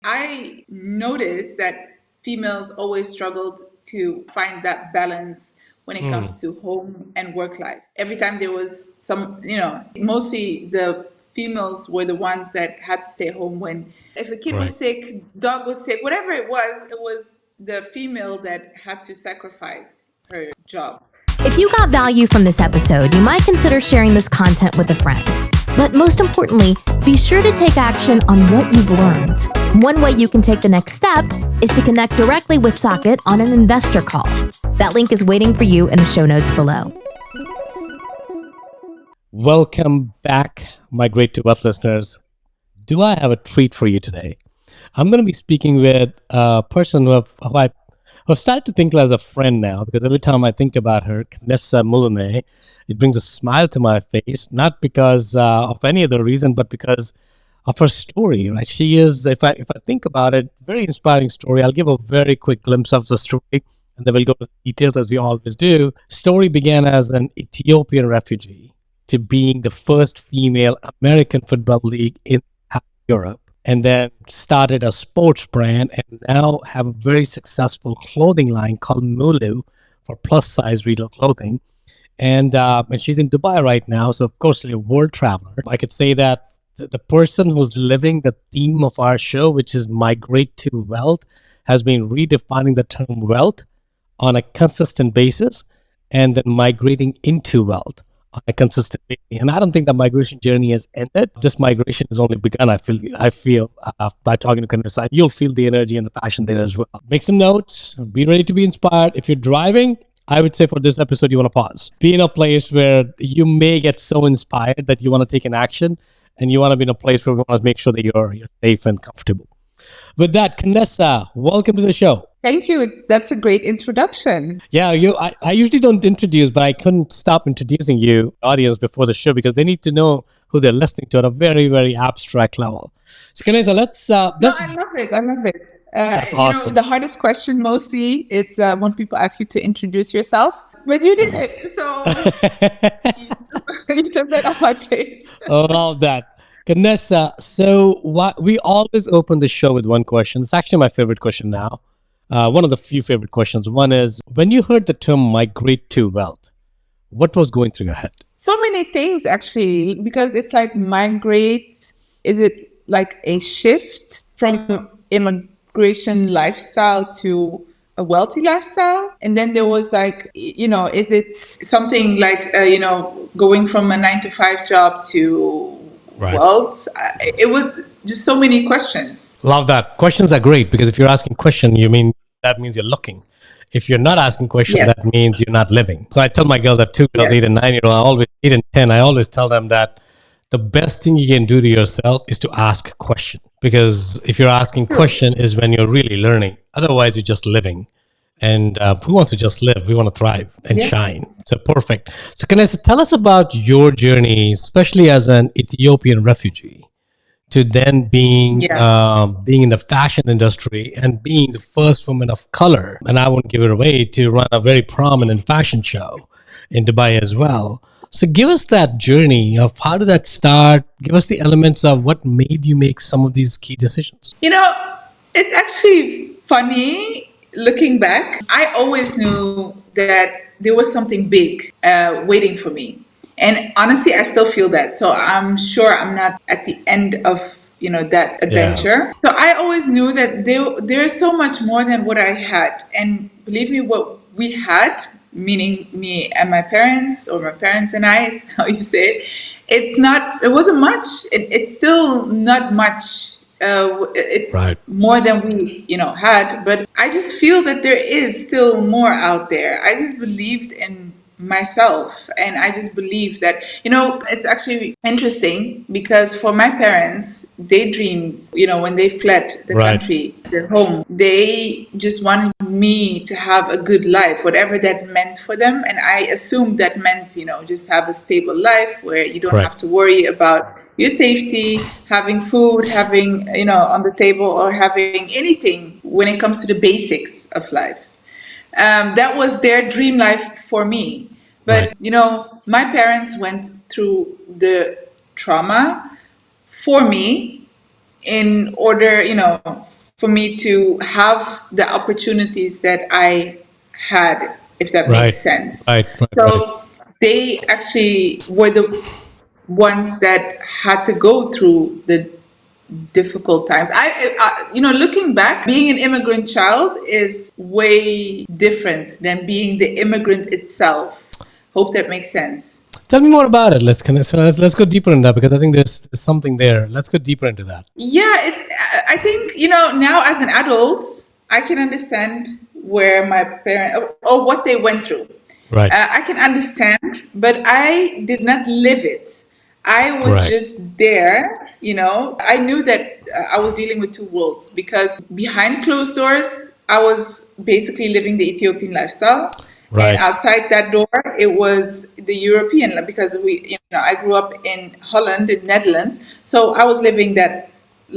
I noticed that females always struggled to find that balance when it Hmm. comes to home and work life. Every time there was mostly the females were the ones that had to stay home when, if a kid Right. was sick, dog was sick, whatever it was the female that had to sacrifice her job. If you got value from this episode, you might consider sharing this content with a friend. But most importantly, be sure to take action on what you've learned. One way you can take the next step is to connect directly with Socket on an investor call. That link is waiting for you in the show notes below. Welcome back, my great to wealth listeners. Do I have a treat for you today? I'm going to be speaking with a person who I've started to think as a friend now, because every time I think about her, Kanessa Muluneh, it brings a smile to my face, not because of any other reason, but because of her story, right? She is, if I think about it, very inspiring story. I'll give a very quick glimpse of the story, and then we'll go to details as we always do. Story began as an Ethiopian refugee to being the first female American football league in Europe, and then started a sports brand and now have a very successful clothing line called Mulu for plus size retail clothing. And she's in Dubai right now. So, of course, she's a world traveler. I could say that the person who's living the theme of our show, which is migrate to wealth, has been redefining the term wealth on a consistent basis and then migrating into wealth on a consistent basis. And I don't think the migration journey has ended. Just migration has only begun. I feel by talking to Kanessa, you'll feel the energy and the passion there as well. Make some notes. Be ready to be inspired. If you're driving, I would say for this episode, you want to pause. Be in a place where you may get so inspired that you want to take an action, and you want to be in a place where we want to make sure that you're safe and comfortable. With that, Kanessa, welcome to the show. Thank you. That's a great introduction. Yeah, I usually don't introduce, but I couldn't stop introducing you, audience, before the show because they need to know who they're listening to at a very, very abstract level. So, Kanessa, let's. No, I love it. I love it. That's awesome. The hardest question mostly is when people ask you to introduce yourself. But you did it, so you took that off my plate. Oh, all of that. Kanessa, so we always open the show with one question. It's actually my favorite question now. One of the few favorite questions. One is, when you heard the term migrate to wealth, what was going through your head? So many things, actually, because it's like migrate. Is it like a shift from immigration lifestyle to a wealthy lifestyle? And then there was like, is it something like, going from a 9 to 5 job to Right. wealth? It was just so many questions. Love that. Questions are great because if you're asking question, that means you're looking. If you're not asking question, Yes. that means you're not living. So I tell my girls, I have two girls, Yes. 8 and 9-year-old, I always 8 and 10. I always tell them that the best thing you can do to yourself is to ask a question, because if you're asking question is when you're really learning. Otherwise, you're just living. And who wants to just live? We want to thrive and Yeah. shine. So perfect. So Kanessa, tell us about your journey, especially as an Ethiopian refugee, to then being in the fashion industry and being the first woman of color, and I won't give it away, to run a very prominent fashion show in Dubai as well. So give us that journey of how did that start? Give us the elements of what made you make some of these key decisions. It's actually funny looking back. I always knew that there was something big waiting for me. And honestly, I still feel that. So I'm sure I'm not at the end of that adventure. So I always knew that there's so much more than what I had. And believe me, what we had, meaning me and my parents, or my parents and I, is how you say it. It wasn't much. It's still not much. It's Right. more than we had, but I just feel that there is still more out there. I just believed in myself, and I just believe that it's actually interesting because for my parents, they dreamed when they fled the Right. country, their home, they just wanted me to have a good life, whatever that meant for them. And I assumed that meant just have a stable life where you don't Correct. have to worry about your safety, having food, having on the table, or having anything when it comes to the basics of life. That was their dream life for me. But my parents went through the trauma for me, in order, for me to have the opportunities that I had, if that Right. makes sense. Right. Right. Right. So they actually were the ones that had to go through the difficult times. Looking back, being an immigrant child is way different than being the immigrant itself. Hope that makes sense. Tell me more about it. Let's go deeper in that, because I think there's something there. Let's go deeper into that. Yeah, I think, now as an adult, I can understand where my parents, or what they went through. Right. I can understand, but I did not live it. I was Right. just there, I knew that I was dealing with two worlds, because behind closed doors, I was basically living the Ethiopian lifestyle. And Right. outside that door, it was the European, because I grew up in Holland, in Netherlands. So I was living that Right.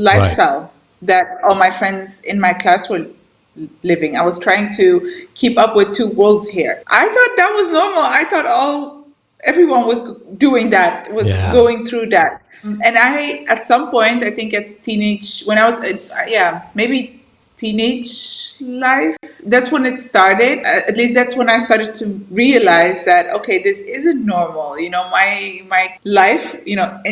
lifestyle that all my friends in my class were living. I was trying to keep up with two worlds here. I thought that was normal. I thought everyone was doing that, was Yeah. going through that. And I, at some point, I think at teenage, when I was, maybe teenage life, that's when it started. At least that's when I started to realize that, okay, this isn't normal. My life,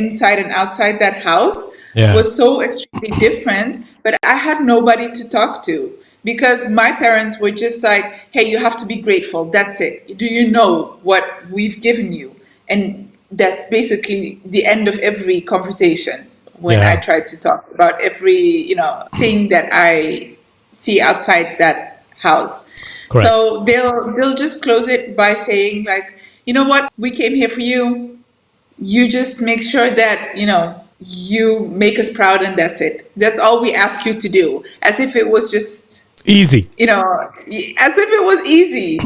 inside and outside that house Yeah. was so extremely different, but I had nobody to talk to, because my parents were just like, hey, you have to be grateful. That's it. Do you know what we've given you? And that's basically the end of every conversation when I Yeah. try to talk about every, thing that I see outside that house. Correct. So they'll just close it by saying, like, you know what, we came here for you. You just make sure that, you make us proud, and that's it. That's all we ask you to do. As if it was just, Easy. as if it was easy.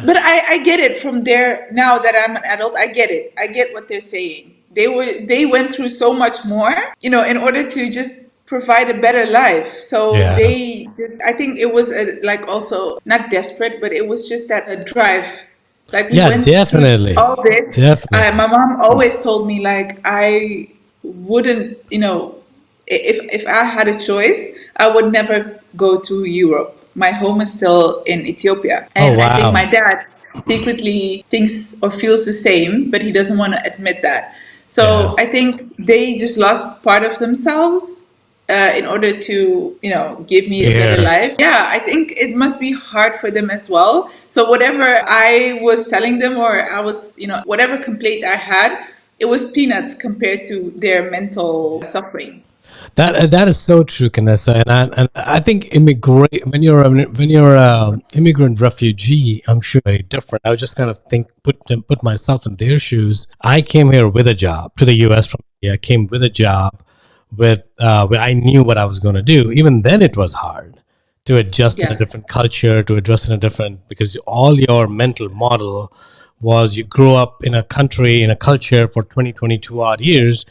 But I get it from there. Now that I'm an adult, I get it. I get what they're saying. They went through so much more, in order to just provide a better life. So Yeah. I think it was like, also not desperate, but it was just that a drive. Like, we Yeah, went definitely. through all this. Definitely. My mom always told me, like, I wouldn't, if I had a choice, I would never go to Europe. My home is still in Ethiopia. And Oh, I think wow. my dad secretly thinks or feels the same, but he doesn't want to admit that. So Yeah. I think they just lost part of themselves in order to, give me a better Yeah. life. Yeah, I think it must be hard for them as well. So whatever I was telling them, or I was, whatever complaint I had, it was peanuts compared to their mental suffering. That is so true, Kanessa, and I think immigrate when you're a immigrant refugee, I'm sure very different. I was just kind of put myself in their shoes. I came here with a job to the U.S. from India. I came with a job where I knew what I was going to do. Even then, it was hard to adjust in a Yeah. different culture, to adjust in a different, because all your mental model was you grew up in a country, in a culture for 20, 22 odd years.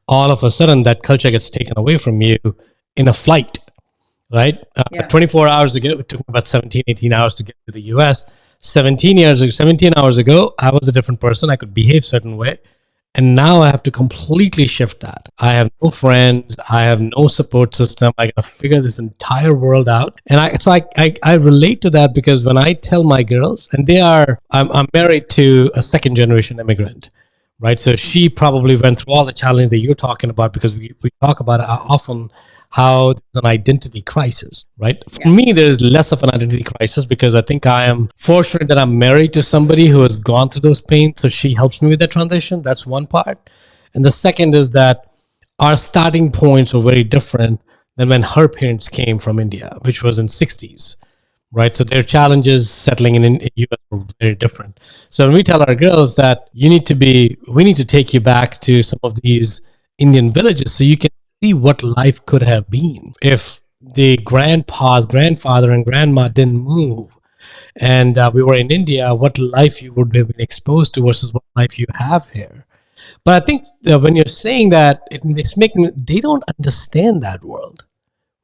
All of a sudden, that culture gets taken away from you in a flight, right? Yeah. 24 hours ago, it took me about 17, 18 hours to get to the US. 17 hours ago, I was a different person. I could behave a certain way. And now I have to completely shift that. I have no friends. I have no support system. I got to figure this entire world out. And I relate to that, because when I tell my girls, and I'm married to a second generation immigrant, right? So she probably went through all the challenges that you're talking about, because we talk about it often, how there's an identity crisis, right? For me, there's less of an identity crisis, because I think I am fortunate that I'm married to somebody who has gone through those pains. So she helps me with that transition. That's one part. And the second is that our starting points were very different than when her parents came from India, which was in 60s. Right, so their challenges settling in US were very different. So when we tell our girls that we need to take you back to some of these Indian villages, so you can see what life could have been if the grandfather and grandma didn't move, and we were in India, what life you would have been exposed to versus what life you have here. But I think when you're saying that, it's making they don't understand that world,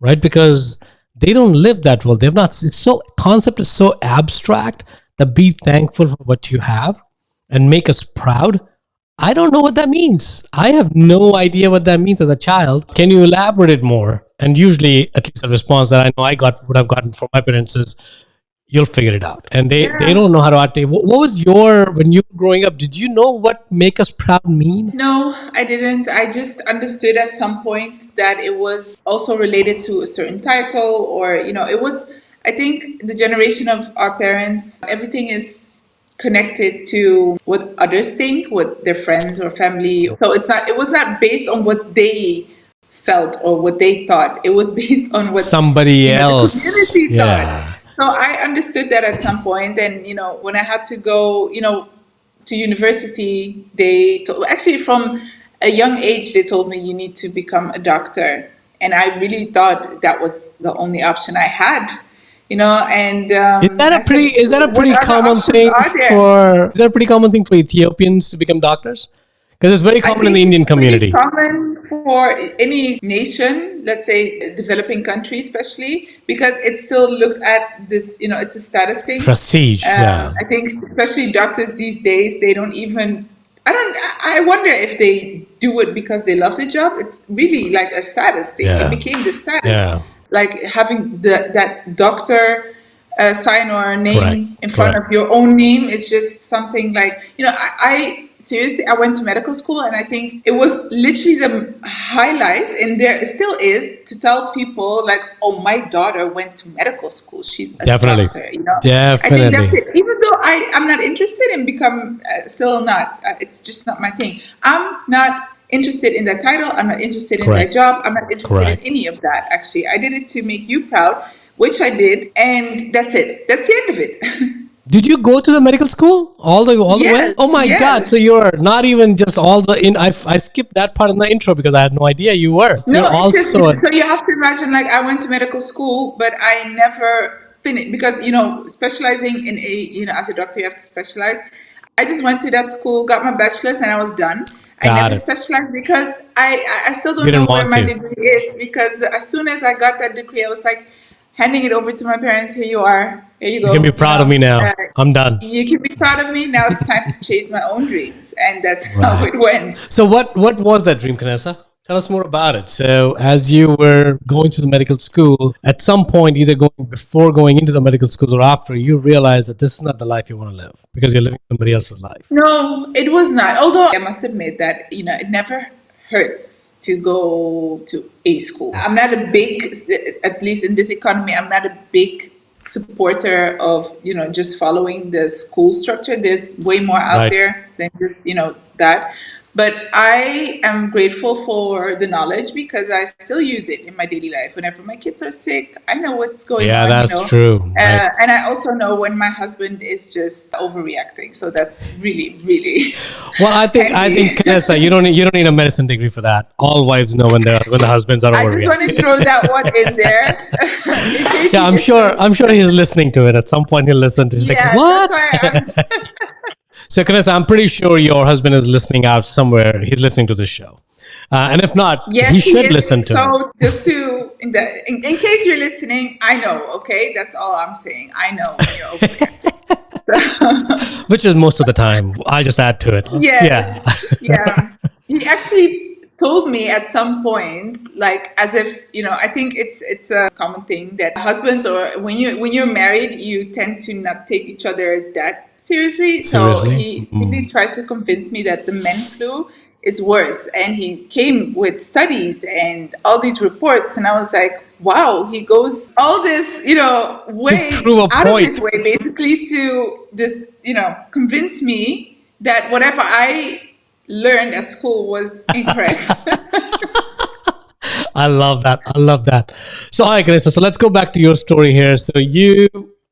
right? Because they don't live that world. They've not. It's so concept is so abstract that be thankful for what you have and make us proud. I don't know what that means. I have no idea what that means as a child. Can you elaborate it more? And usually, at least a response that I know would have gotten from my parents is, "You'll figure it out." And they Yeah. don't know how to articulate. What was your when you were growing up? Did you know what "make us proud" mean? No, I didn't. I just understood at some point that it was also related to a certain title, or, it was, I think, the generation of our parents, everything is connected to what others think, what their friends or family. So it was not based on what they felt or what they thought. It was based on what, Somebody the else. community thought. Yeah. So I understood that at some point, and when I had to go, to university, actually from a young age they told me you need to become a doctor, and I really thought that was the only option I had, and I said, Is that a what pretty other common options thing are there? for is that a pretty common thing for Ethiopians to become doctors? Because it's very I common in the think Indian it's pretty community. common for any nation, let's say developing country, especially because it's still looked at this, it's a status thing. Prestige, yeah. I think especially doctors these days, they don't even, I wonder if they do it because they love the job. It's really like a status thing. It Yeah. became the status, Yeah. like having that doctor sign or Correct. name in front Correct. of your own name is just something like, I seriously, I went to medical school, and I think it was literally the highlight, and there it still is, to tell people like, oh, my daughter went to medical school, she's a Definitely. doctor. I think that's Definitely. it. Even though I'm not interested in become, still not, it's just not my thing. I'm not interested in that title. I'm not interested in that Correct. job. I'm not interested in Correct. any of that. Actually, I did it to make you proud, which I did, and that's it. That's the end of it. Did you go to the medical school all the way? Yes, Oh my God! yes. So you're not even just all the in. I skipped that part in the intro because I had no idea you were. So No, you're it's just, also so you have to imagine, like, I went to medical school, but I never finished because, specializing in as a doctor, you have to specialize. I just went to that school, got my bachelor's, and I was done. I got never it. specialized because I still You don't know didn't where want my to. degree is, because as soon as I got that degree, I was like handing it over to my parents. Here you are. Here you You can be go. proud of me now. I'm done. You can be proud of me. Now it's time to chase my own dreams. And that's how Right. it went. So what was that dream, Kanessa? Tell us more about it. So as you were going to the medical school, at some point, either before going into the medical school or after, you realized that this is not the life you want to live because you're living somebody else's life. No, it was not. Although I must admit that, it never hurts to go to a school. I'm not a big, at least in this economy, I'm not a big supporter of, just following the school structure. There's way more out Right. there than just, that. But I am grateful for the knowledge because I still use it in my daily life. Whenever my kids are sick, I know what's going Yeah, on, that's true. Right. And I also know when my husband is just overreacting. So that's really, really Well, I think handy. Kanessa, you don't need a medicine degree for that. All wives know when the husbands are I just want to overreacting. throw that one in there. In case Yeah, he I'm sure. listens. I'm sure he's listening to it at some point. He'll listen to. He's like, Yeah, what? that's why I'm. So, Kanessa, I'm pretty sure your husband is listening out somewhere. He's listening to this show, and if not, Yes, he he should is. listen to it. So just to in case you're listening, I know. Okay, that's all I'm saying. I know when you're overreacting. So, Which is most of the time. I just add to it. yes, yeah. He actually told me at some point, like, as if, I think it's a common thing that husbands, or when you're married, you tend to not take each other that seriously. So Seriously? he really tried to convince me that the men flu is worse, and he came with studies and all these reports, and I was like, wow, he goes all this, way prove a out of his point. way, basically, to just, convince me that whatever I learned at school was incorrect. I love that. I love that. So, all right, Kanessa. So let's go back to your story here. So you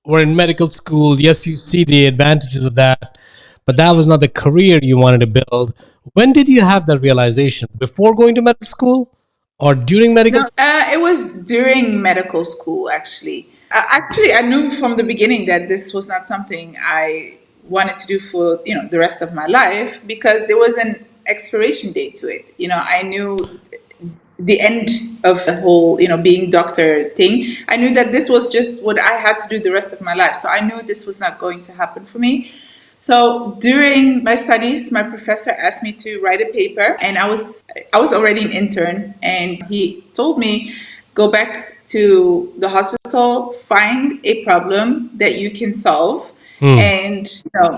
were in medical school. Yes, you see the advantages of that, but that was not the career you wanted to build. When did you have that realization? Before going to medical school or during medical No, it was during medical school, actually. Actually, I knew from the beginning that this was not something I wanted to do for, the rest of my life, because there was an expiration date to it. I knew the end of the whole, being doctor thing. I knew that this was just what I had to do the rest of my life. So I knew this was not going to happen for me. So during my studies, my professor asked me to write a paper, and I was already an intern, and he told me, go back to the hospital, find a problem that you can solve, and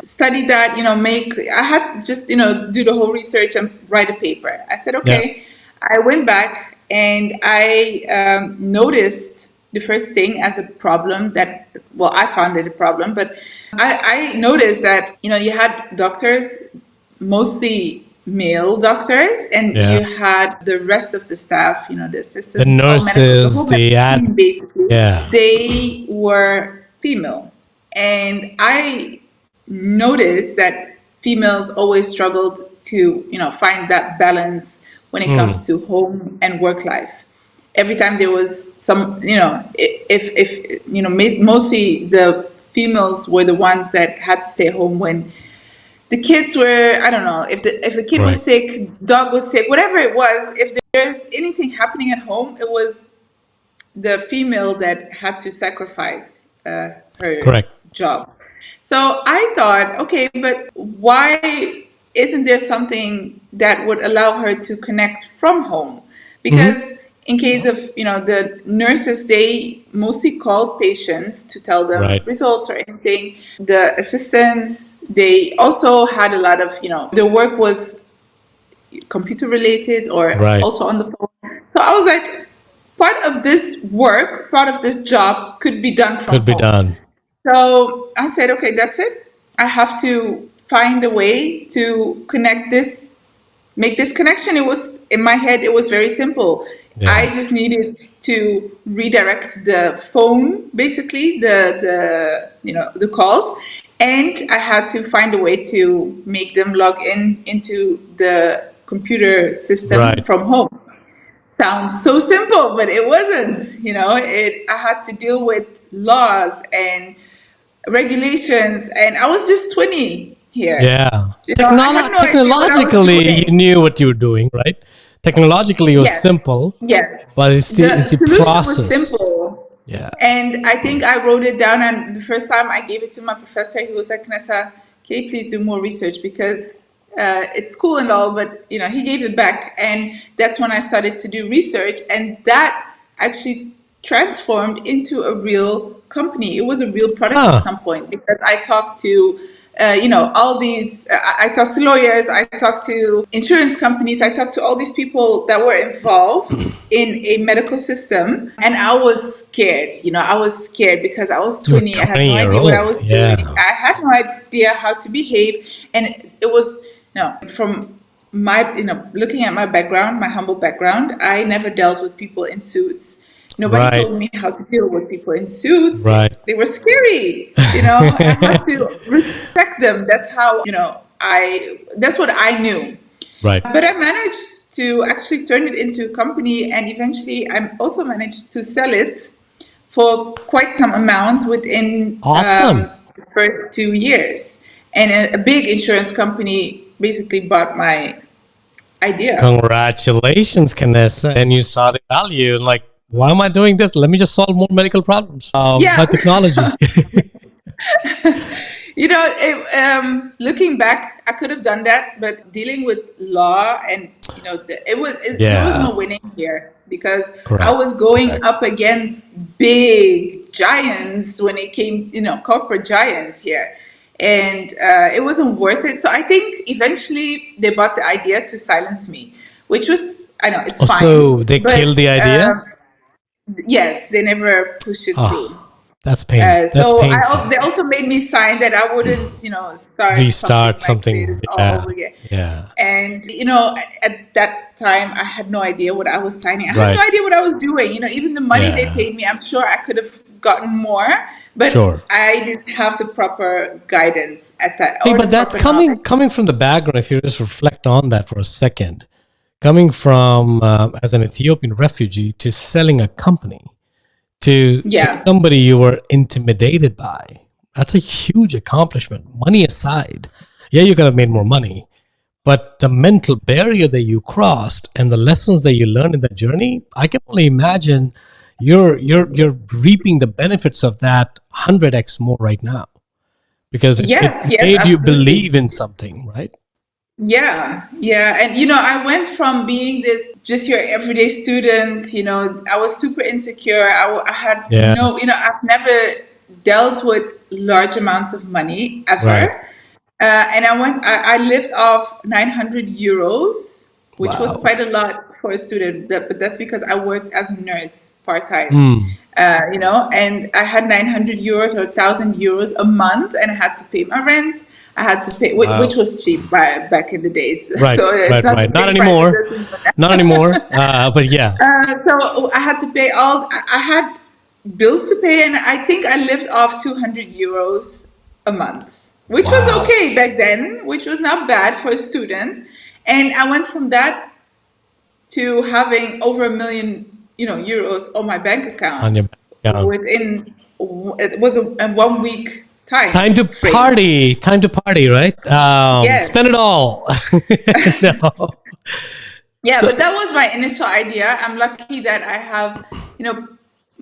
study that. Make I had just do the whole research and write a paper. I said Yeah. okay. I went back and I noticed the first thing as a problem that, well, I found it a problem, but I noticed that, you had doctors, mostly male doctors, and Yeah. you had the rest of the staff, the The assistants, the nurses, whole the medical team, basically, yeah. they were female. And I noticed that females always struggled to, find that balance when it comes to home and work life. Every time there was some, if mostly the females were the ones that had to stay home when the kids were, I don't know, if the kid was Right. sick, dog was sick, whatever it was, if there's anything happening at home, it was the female that had to sacrifice her Correct. job. So I thought, okay, but why isn't there something that would allow her to connect from home? Because in case of, the nurses, they mostly called patients to tell them Right. results or anything. The assistants, they also had a lot of, their work was computer related or Right. also on the phone. So I was like, part of this work, part of this job could be done from Could be home. done. So I said, okay, that's it. I have to find a way to connect this, make this connection. It was in my head, it was very simple. Yeah. I just needed to redirect the phone, basically, the calls. And I had to find a way to make them log into the computer system Right. from home. Sounds so simple, but it wasn't. I had to deal with laws and regulations, and I was just 20 here. Yeah. I had no idea what I was Technologically, you doing. knew what you were doing, right? Technologically, it was Yes, simple, yes. but it's The the solution was process. simple. Yeah. And I think I wrote it down, and the first time I gave it to my professor, he was like, Kanessa, can you please do more research? Because it's cool and all, but he gave it back. And that's when I started to do research, and that actually transformed into a real company. It was a real product at some point, because I talked to all these, I talked to lawyers, I talked to insurance companies, I talked to all these people that were involved in a medical system. And I was scared, I was scared because I was You were 20. I had no 20 year idea what I old. was Yeah. doing. I had no idea how to behave. And it was, from my, looking at my background, my humble background, I never dealt with people in suits. Nobody Right. told me how to deal with people in suits. Right. They were scary. I had to respect them. That's how, that's what I knew. Right. But I managed to actually turn it into a company, and eventually I also managed to sell it for quite some amount within Awesome. the first 2 years. And a big insurance company basically bought my idea. Congratulations, Kanessa. And you saw the value and like, why am I doing this? Let me just solve more medical problems. Yeah. By technology. Looking back, I could have done that, but dealing with law and there was no winning here, because Correct. I was going Correct. up against big giants when it came, corporate giants here, and it wasn't worth it. So I think eventually they bought the idea to silence me, which was, I know it's fine. So they but, killed the idea? Yes, they never pushed it through. That's painful. That's So painful. they also made me sign that I wouldn't, Restart like something. all over again. Yeah. And at that time, I had no idea what I was signing. I had Right. no idea what I was doing. Even the money they Yeah. paid me, I'm sure I could have gotten more, but Sure. I didn't have the proper guidance at that. Hey, or but the that's proper knowledge. coming from the background. If you just reflect on that for a second, coming from as an Ethiopian refugee to selling a company to somebody you were intimidated by, that's a huge accomplishment. Money aside, yeah, you could have made more money, but the mental barrier that you crossed and the lessons that you learned in that journey, I can only imagine you're reaping the benefits of that 100x more right now. because it Yes, yes, made you absolutely. believe in something, right? Yeah, yeah. And I went from being this just your everyday student, I was super insecure. I had Yeah, no, I've never dealt with large amounts of money right. ever. And I lived off 900 euros, which was Wow. quite a lot for a student, but that's because I worked as a nurse part time. Mm. And I had 900 euros or 1,000 euros a month, and I had to pay my rent. I had to pay, which Wow. was cheap back in the days. Right, So it's right, not the right. Not same price as anymore. it is Not now. anymore. But yeah. So I had to pay I had bills to pay, and I think I lived off 200 euros a month, which was Wow. okay back then, which was not bad for a student. And I went from that to having over 1 million, euros on my bank On your account bank account. within it was a 1 week time Time to frame. party. Time to party, right? Spend it Yes. all. No. Yeah, So but that was my initial idea. I'm lucky that I have,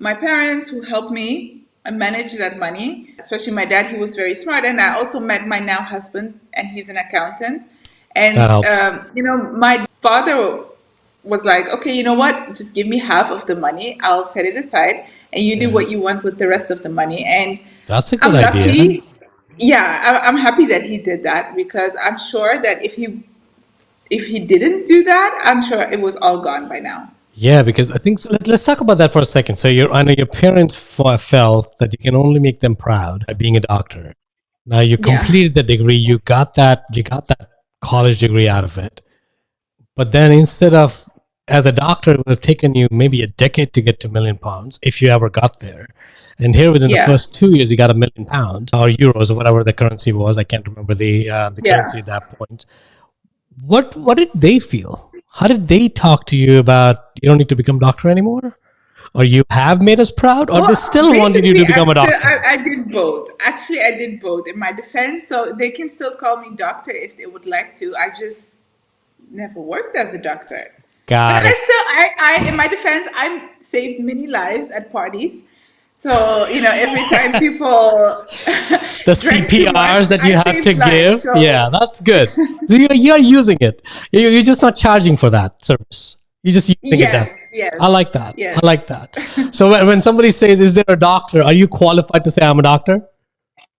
my parents who helped me manage that money, especially my dad. He was very smart. And I also met my now husband, and he's an accountant. that And, helps. my father was like, okay, you know what? Just give me half of the money. I'll set it aside, and you do Yeah. what you want with the rest of the money. And That's a good I'm idea. lucky. Yeah, I'm happy that he did that, because I'm sure that if he didn't do that, I'm sure it was all gone by now. Yeah, because I think let's talk about that for a second. So I know your parents felt that you can only make them proud by being a doctor. Now you Yeah. completed the degree, you got that college degree out of it. But then instead of as a doctor, it would have taken you maybe a decade to get to £1 million if you ever got there. And here within the Yeah. first 2 years, you got £1 million or euros or whatever the currency was. I can't remember the currency Yeah. at that point. What did they feel? How did they talk to you about you don't need to become doctor anymore? Or you have made us proud? Or they Well, still wanted you basically, to become a doctor? I did both. Actually, I did both in my defense. So they can still call me doctor if they would like to. I just never worked as a doctor. But Got I it. still, in my defense, I saved many lives at parties. So, every time people The drank too much, CPRs that you I have to saved lives. give. Yeah, So, that's good. So you're using it. You're just not charging for that service. You're just using it yes, then. yes, I like that. yes. I like that. So when somebody says, "Is there a doctor?" Are you qualified to say I'm a doctor?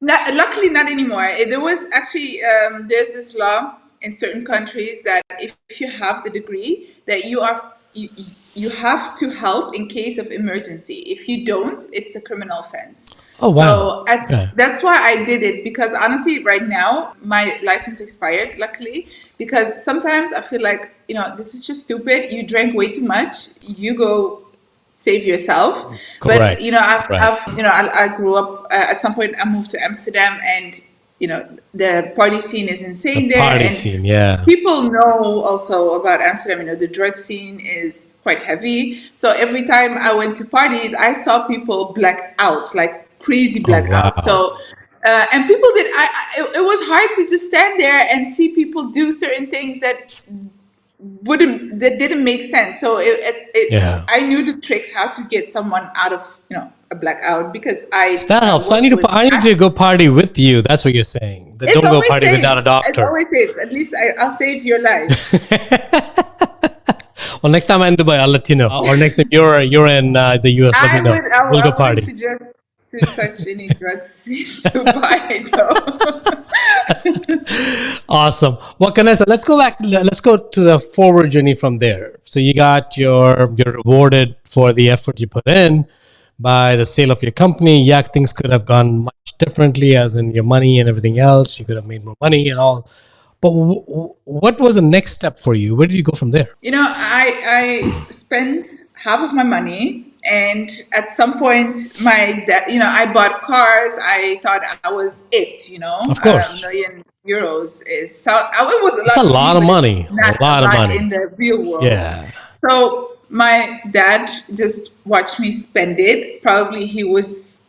Luckily, not anymore. There was actually there's this law in certain countries that if you have the degree, that you have to help in case of emergency. If you don't, it's a criminal offense. Oh wow. So Okay. that's why I did it, because honestly, right now my license expired. Luckily, because sometimes I feel like this is just stupid. You drank way too much. You go save yourself. But Correct. I've Correct. I grew up at some point. I moved to Amsterdam, and the party scene is The insane there, party and scene. Yeah. people know also about Amsterdam. The drug scene is quite heavy. So every time I went to parties, I saw people black out, like crazy Oh black out. wow. So and people did. It was hard to just stand there and see people do certain things that didn't make sense. So Yeah. I knew the tricks how to get someone out of a blackout, because So that helps. So worked with. I need to go party with you. That's what you're saying. That It's don't go always party without safe. a It's doctor. always safe. At least I'll save your life. Well, next time I'm in Dubai, I'll let you know. Or next time you're in the US, let me know. We'll I go wouldn't party. suggest to touch any drugs in Dubai, though. Awesome. Well, Kanessa, let's go back. Let's go to the forward journey from there. So you're rewarded for the effort you put in by the sale of your company. Yeah, things could have gone much differently, as in your money and everything else. You could have made more money and all. But what was the next step for you? Where did you go from there? I spent half of my money, and at some point, my dad, I bought cars. I thought I was it. Of A course. million euros is so. It was a It's a lot for me, lot of but it's money. A not a lot of lot in money. the real world. Yeah. So my dad just watched me spend it. Probably he was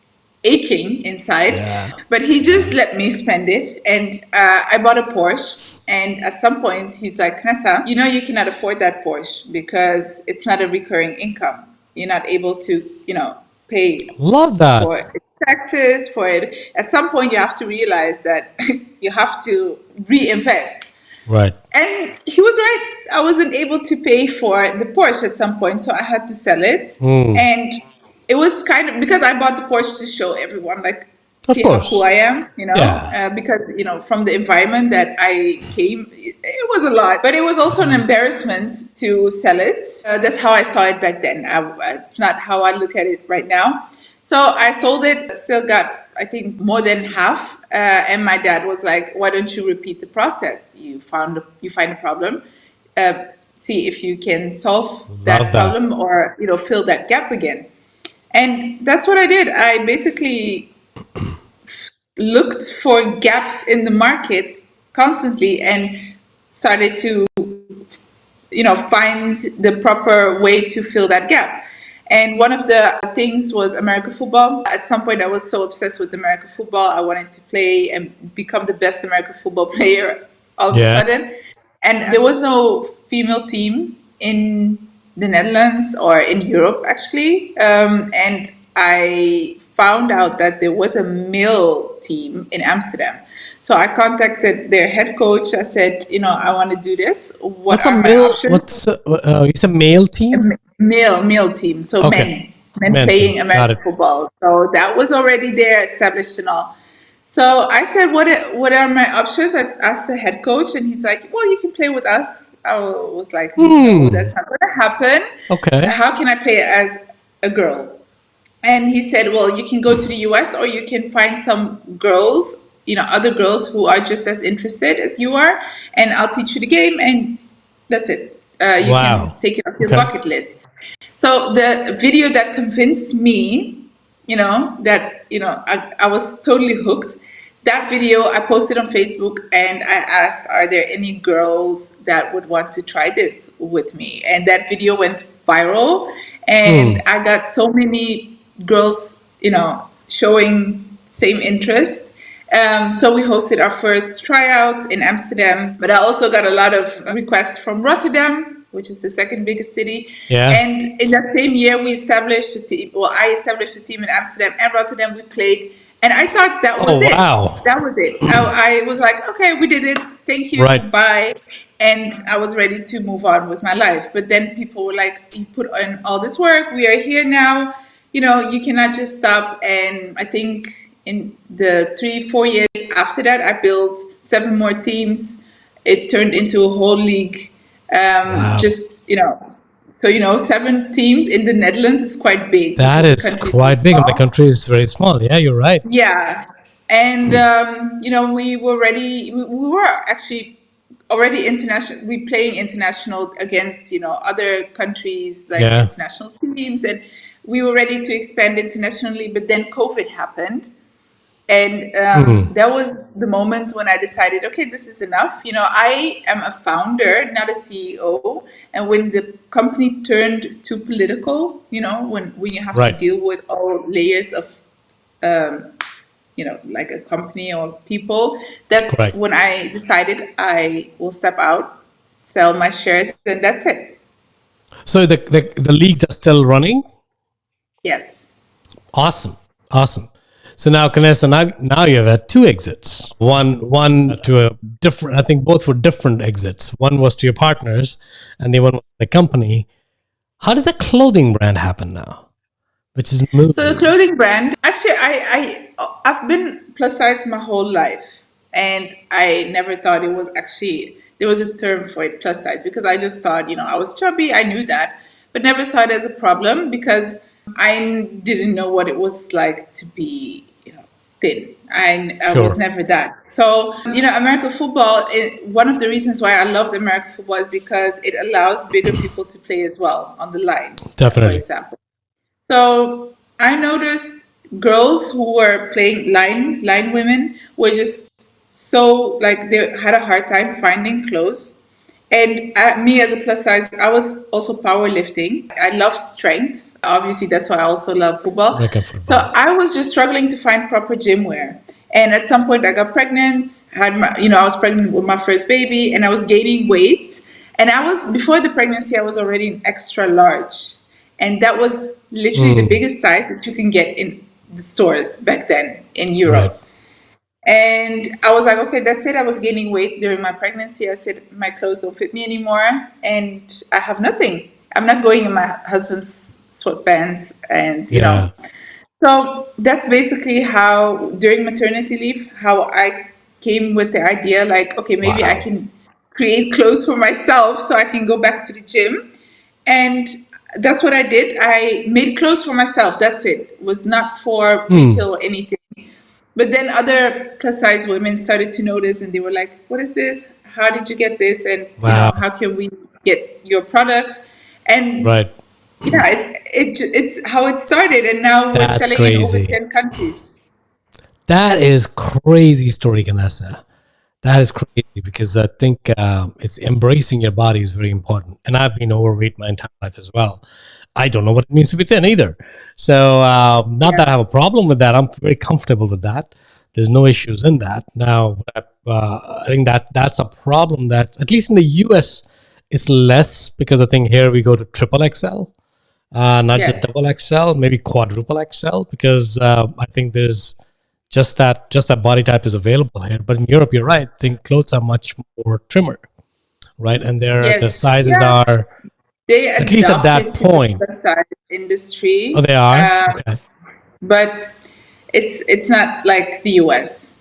aching inside, Yeah. but he just let me spend it. And I bought a Porsche. And at some point, he's like, Kanessa, you cannot afford that Porsche because it's not a recurring income. You're not able to, pay Love for that. practice for it. At some point, you have to realize that you have to reinvest. Right. And he was right. I wasn't able to pay for the Porsche at some point, so I had to sell it. And it was kind of because I bought the Porsche to show everyone, like, Of see how course. cool I am, Yeah. because, from the environment that I came, it was a lot. But it was also an embarrassment to sell it. That's how I saw it back then. It's not how I look at it right now. So I sold it, still got, I think, more than half. And my dad was like, why don't you repeat the process? You find a problem. See if you can solve that Love that. problem or, fill that gap again. And that's what I did. I basically looked for gaps in the market constantly and started to, find the proper way to fill that gap. And one of the things was American football. At some point, I was so obsessed with American football. I wanted to play and become the best American football player all of a Yeah. sudden. And there was no female team in the Netherlands or in Europe, actually. And I found out that there was a male team in Amsterdam. So I contacted their head coach. I said, I want to do this. What What's a are my male? options? It's a male team. Male team, so Okay. men Men playing team. Got American it. football. So that was already there, established and all. So I said, what are my options? I asked the head coach, and he's like, well, you can play with us. I was like, no, that's not going to happen. Okay. How can I play as a girl? And he said, well, you can go to the US or you can find some girls, other girls who are just as interested as you are, and I'll teach you the game, and that's it. You can Wow. take it off your Okay. bucket list. So the video that convinced me, I was totally hooked. That video I posted on Facebook and I asked, are there any girls that would want to try this with me? And that video went viral and I got so many girls, showing same interests. So we hosted our first tryout in Amsterdam, but I also got a lot of requests from Rotterdam, which is the second biggest city. Yeah. And in that same year, we established a team. Well, I established a team in Amsterdam and Rotterdam. We played, and I thought that was it. Wow. That was it. I was like, okay, we did it. Thank you. Right. Bye. And I was ready to move on with my life. But then people were like, you put in all this work. We are here now. You cannot just stop. And I think in the 3-4 years after that, I built 7 more teams. It turned into a whole league. Wow. So 7 teams in the Netherlands is quite big. That because the is country quite so big, and the small. country is very small. Yeah, you're right. Yeah. And, we were ready. We were actually already international. We playing international against, other countries, like Yeah. international teams. And we were ready to expand internationally. But then COVID happened. And that was the moment when I decided, okay, this is enough. I am a founder, not a CEO. And when the company turned too political, when you have Right. to deal with all layers of, like a company or people, that's Correct. when I decided I will step out, sell my shares, and that's it. So the leagues are still running. Yes. Awesome. So now, Kanessa, now you have had 2 exits. One to a different. I think both were different exits. One was to your partners, and the one was the company. How did the clothing brand happen now? Which is moving. So the clothing brand, actually, I've been plus size my whole life, and I never thought it was actually there was a term for it, plus size, because I just thought I was chubby. I knew that, but never saw it as a problem because I didn't know what it was like to be thin. I Sure. was never that. So American football. One of the reasons why I loved American football is because it allows bigger people to play as well on the line. Definitely. For example. So I noticed girls who were playing line women were just so like they had a hard time finding clothes. And me as a plus size, I was also powerlifting. I loved strength. Obviously, that's why I also love football. American football. So I was just struggling to find proper gym wear. And at some point, I got pregnant. I was pregnant with my first baby, and I was gaining weight. And before the pregnancy, I was already an extra large. And that was literally the biggest size that you can get in the stores back then in Right. Europe. And I was like, okay, that's it. I was gaining weight during my pregnancy. I said, my clothes don't fit me anymore. And I have nothing. I'm not going in my husband's sweatpants. And, Yeah. so that's basically how, during maternity leave, how I came with the idea like, okay, maybe I Wow. can create clothes for myself so I can go back to the gym. And that's what I did. I made clothes for myself. That's it. It was not for retail or anything. But then other plus size women started to notice and they were like, what is this? How did you get this? And, Wow. how can we get your product? And Right. yeah, it's how it started. And now we're That's selling in over crazy. 10 countries. That is crazy story, Kanessa. That is crazy because I think it's embracing your body is very important. And I've been overweight my entire life as well. I don't know what it means to be thin either. So not that I have a problem with that. I'm very comfortable with that. There's no issues in that. Now, I think that's a problem that's, at least in the US, it's less because I think here we go to triple XL, not just Yes. double XL, maybe quadruple XL, because I think there's just that body type is available here. But in Europe, you're right. I think clothes are much more trimmer, right? And the Yes. sizes Yeah. are, They at least at that adopted to point. the plus size industry. Oh, they are? Okay. But it's not like the US.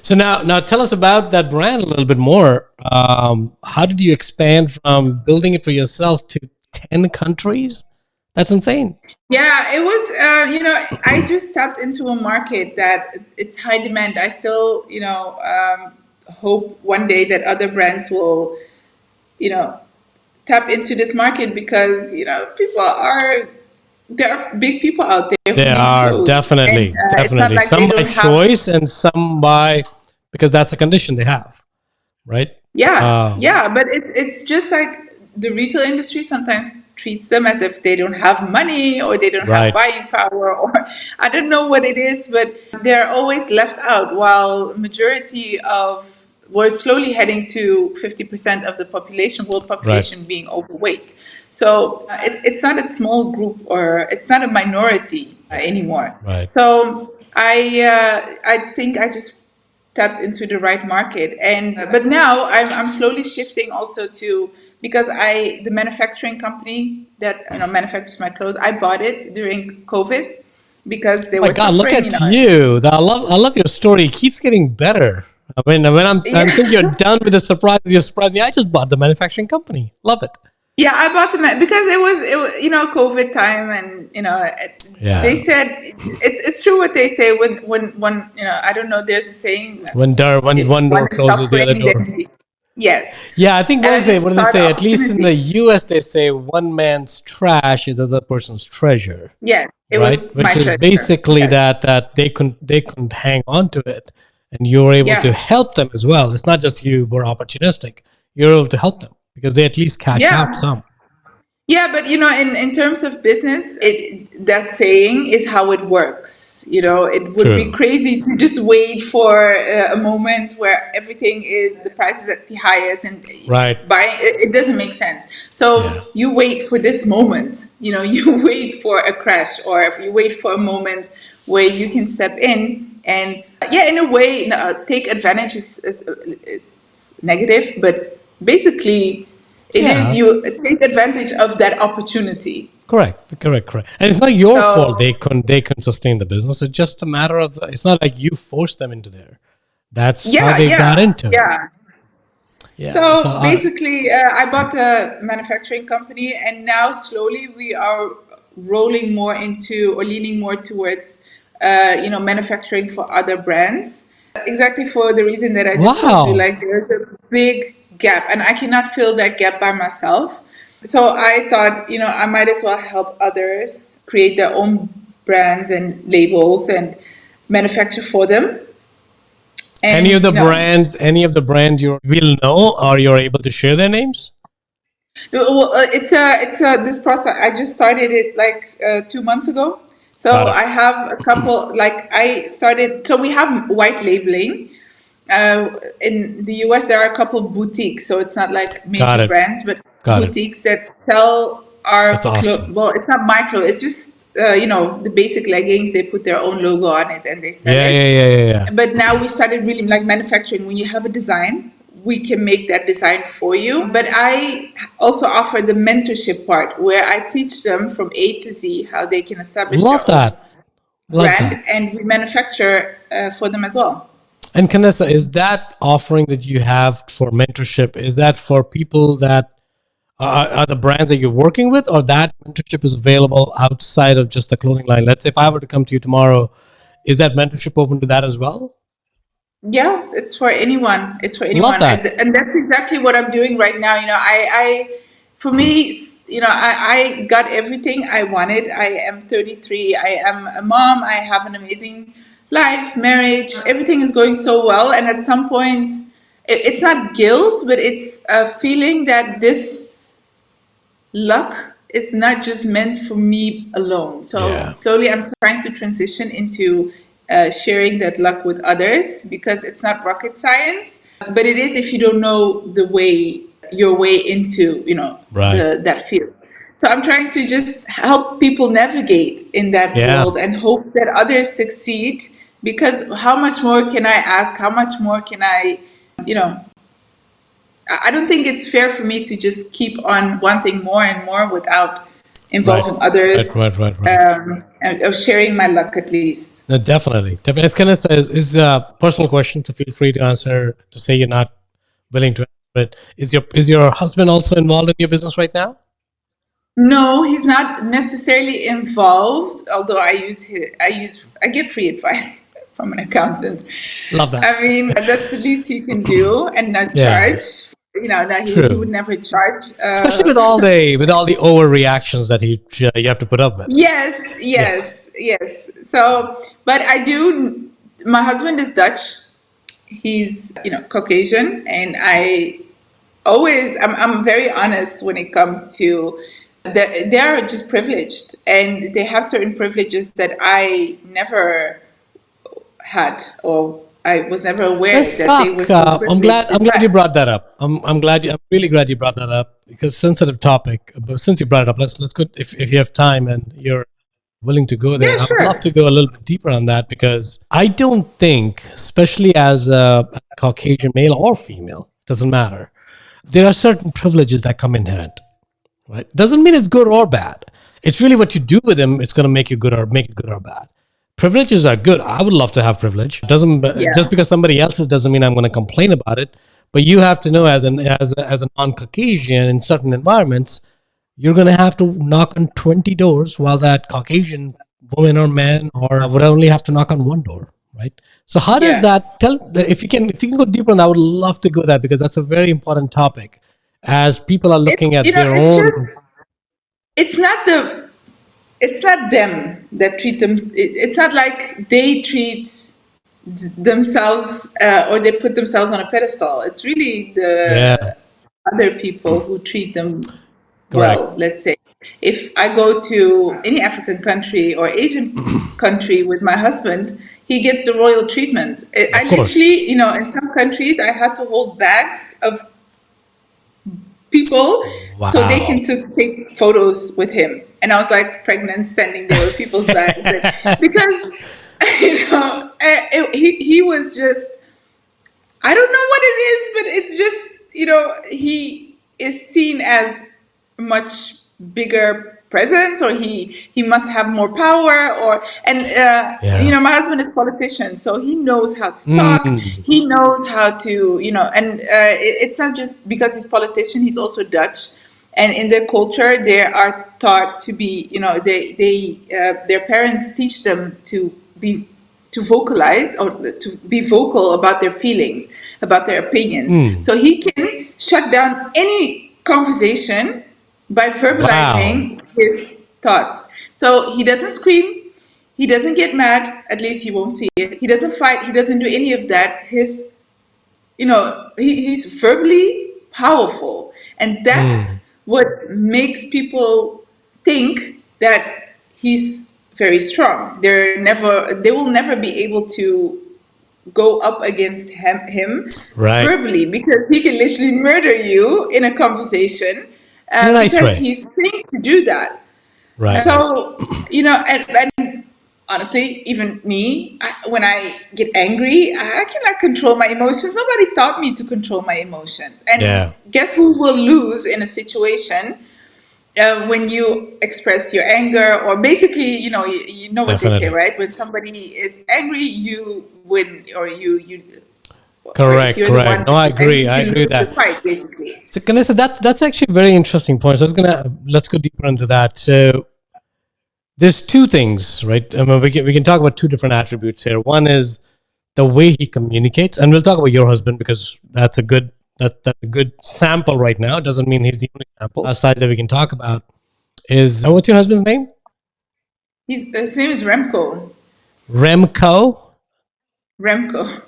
So now tell us about that brand a little bit more. How did you expand from building it for yourself to 10 countries? That's insane. Yeah, it was, I just tapped into a market that it's high demand. I still, hope one day that other brands will, you know, tap into this market because, there are big people out there who They need are clothes. And it's not definitely. like they Some by don't have. choice and some by, because that's a condition they have, right? Yeah, but it's just like the retail industry sometimes treats them as if they don't have money or they don't have Right. buying power or I don't know what it is, but they're always left out while majority of we're slowly heading to 50% of the population, world population being overweight. So it's not a small group or it's not a minority anymore. Right. So I think I just tapped into the right market, and but now I'm slowly shifting also to because the manufacturing company that manufactures my clothes, I bought it during COVID because they My were God, look suffering. at you. I love your story. It keeps getting better. When I'm think you're done with the surprise, you surprised me. I just bought the manufacturing company. Love it. Yeah, I bought them because it was COVID time, and Yeah. they said it's true what they say when I don't know. There's a saying When if one door one is closes, the other suffering, door. then yes. Yeah, I think And I just what do they saw the say? At least in the opportunity. US, they say one man's trash is the other person's treasure, Yes, it right? was my Which is treasure. basically Yes. that they couldn't hang on to it, and you were able to Yeah. help them as well. It's not just you were opportunistic; you're able to help them because they at least cashed Yeah. out some. Yeah, but in terms of business, that saying is how it works. It would be True. crazy to just wait for a moment where everything is the price is at the highest and Right. buying it doesn't make sense. So Yeah. you wait for this moment. You wait for a crash or if you wait for a moment where you can step in and in a way, take advantage it's negative, but basically it is Yeah. you take advantage of that opportunity. Correct. And it's not your So fault they couldn't sustain the business. It's just a matter of it's not like you forced them into there. That's how yeah, they got into it. yeah. Yeah. So basically, I bought a manufacturing company, and now slowly we are rolling more into or leaning more towards, manufacturing for other brands. Exactly for the reason that I just told you. Wow. Like there's a big gap, and I cannot fill that gap by myself. So I thought, I might as well help others create their own brands and labels and manufacture for them. And Any of the brands you will know or you're able to share their names? well, it's this process. I just started it like 2 months ago. So Got it. I have a couple. Like I started. So we have white labeling. In the US, there are a couple boutiques. So it's not like Got major it. brands, but Got it. boutiques that sell our That's awesome. Well, it's not my clothes. It's just the basic leggings, they put their own logo on it and they sell Yeah, it. yeah, yeah, yeah, yeah. But now we started really like manufacturing. When you have a design, we can make that design for you. But I also offer the mentorship part where I teach them from A to Z how they can establish Love their own that. Love brand, that. and we manufacture for them as well. And Kanessa, is that offering that you have for mentorship, is that for people that are the brands that you're working with, or that mentorship is available outside of just the clothing line? Let's say if I were to come to you tomorrow, is that mentorship open to that as well? Yeah, it's for anyone. It's for Love anyone, that. and that's exactly what I'm doing right now. For me, I got everything I wanted. I am 33. I am a mom. I have an amazing life, marriage. Everything is going so well, and at some point, it's not guilt, but it's a feeling that this luck is not just meant for me alone. So Yeah. slowly I'm trying to transition into sharing that luck with others, because it's not rocket science, but it is if you don't know your way into, Right. that field. So I'm trying to just help people navigate in that Yeah. world and hope that others succeed, because how much more can I ask? How much more can you know, I don't think it's fair for me to just keep on wanting more and more without Right. involving others, Right. or sharing my luck at least. No, definitely. Definitely. As Kanessa is a personal question, so feel free to answer, to say you're not willing to answer. But is your husband also involved in your business right now? No, he's not necessarily involved. Although I get free advice from an accountant. Love that. I mean, that's the least he can do and not Yeah. charge. That he would True. never charge. Especially with all the overreactions that you have to put up with. Yes, Yeah. yes. So, but I do. My husband is Dutch. He's Caucasian, and I'm very honest when it comes to that. They are just privileged, and they have certain privileges that I never had, or I was never aware Let's that they talk. were so privileged. I'm glad you brought that up. I'm really glad you brought that up, because sensitive topic. But since you brought it up, let's go. If you have time and you're willing to go there, Yeah, I would love sure. to go a little bit deeper on that, because I don't think, especially as a Caucasian male or female, doesn't matter, there are certain privileges that come inherent. Right? Doesn't mean it's good or bad. It's really what you do with them. It's going to make it good or bad. Privileges are good. I would love to have privilege. Doesn't Just Yeah. because somebody else's doesn't mean I'm going to complain about it. But you have to know, as a non-Caucasian in certain environments, you're going to have to knock on 20 doors, while that Caucasian woman or man or would only have to knock on one door, right? So how does Yeah. that if you can go deeper on that, I would love to go there, because that's a very important topic as people are It's looking at their it's just own. it's not the it's not them that treat them. It's not like they treat themselves, or they put themselves on a pedestal. It's really Yeah, the other people who treat them correct. well. Let's say if I go to any African country or Asian country with my husband, he gets the royal treatment. I Of course. literally, in some countries, I had to hold bags of people so they can Wow. take photos with him. And I was like pregnant, standing there with people's bags, because he was just, I don't know what it is, but it's just, he is seen as a much bigger presence, or he must have more power, and Yeah. my husband is politician, so he knows how to talk. Mm, He knows how to, and it's not just because he's politician. He's also Dutch, and in their culture, they are taught to be, their parents teach them to vocalize, or to be vocal about their feelings, about their opinions. mm. So he can shut down any conversation by Wow. verbalizing his thoughts. So he doesn't scream, he doesn't get mad, at least he won't see it. He doesn't fight, he doesn't do any of that. He's verbally powerful. And Mm, that's what makes people think that he's very strong. They will never be able to go up against him right. verbally, because he can literally murder you in a conversation, In a nice because way. he's trained to do that. Right. So, and honestly, even me, when I get angry, I cannot control my emotions. Nobody taught me to control my emotions. And Yeah. guess who will lose in a situation when you express your anger, or basically, you know what they say, Definitely. right? When somebody is angry, you win, or if Correct. you're the one Correct. No, that I is angry, agree. I you agree with lose the that. fight, basically. So, Kanessa, that's actually a very interesting point. So, let's go deeper into that. So, there's two things, right? I mean, we can talk about two different attributes here. One is the way he communicates, and we'll talk about your husband because that's a good sample right now. It doesn't mean he's the only sample. Sides that we can talk about is what's your husband's name? His name is Remco. Remco. Remco.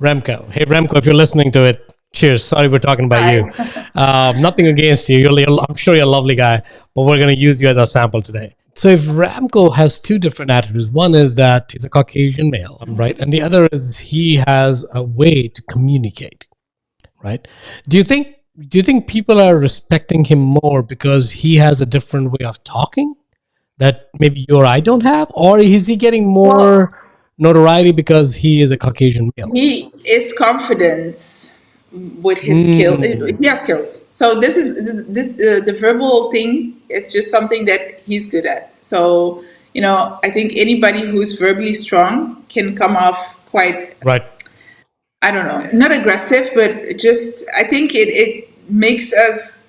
Remco. Hey, Remco, if you're listening to it, cheers. Sorry, we're talking about you. Hi. Nothing against you. I'm sure you're a lovely guy, but we're going to use you as our sample today. So if Ramco has two different attributes, one is that he's a Caucasian male, right? And the other is he has a way to communicate, right? Do you think people are respecting him more because he has a different way of talking that maybe you or I don't have? Or is he getting Well, more notoriety because he is a Caucasian male? he is confident with his skill. Mm, He has skills. So the verbal thing. It's just something that he's good at. So I think anybody who's verbally strong can come off quite, right. I don't know, not aggressive, but just I think it makes us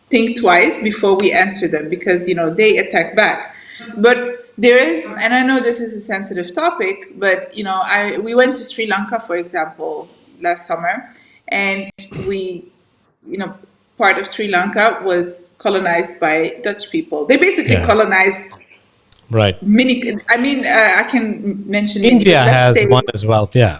think twice before we answer them, because they attack back. But there is, and I know this is a sensitive topic, but we went to Sri Lanka, for example, last summer, and we you know part of Sri Lanka was colonized by Dutch people. They basically Yeah. colonized Right. many. I mean, I can mention many, but India let's has say, one as well. Yeah.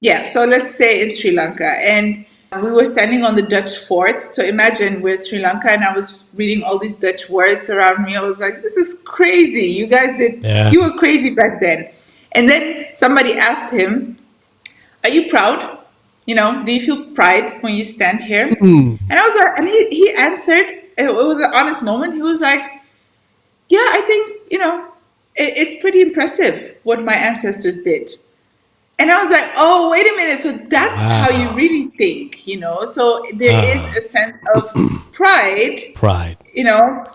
yeah, so let's say in Sri Lanka. And we were standing on the Dutch fort. So imagine we're Sri Lanka, and I was reading all these Dutch words around me. I was like, this is crazy. Yeah. You were crazy back then. And then somebody asked him, are you proud? Do you feel pride when you stand here? Mm, And I was like, and he answered, it was an honest moment. He was like, yeah, I think, it's pretty impressive what my ancestors did. And I was like, oh, wait a minute. So that's how you wow. really think, So there is a sense of pride, Pride. you know,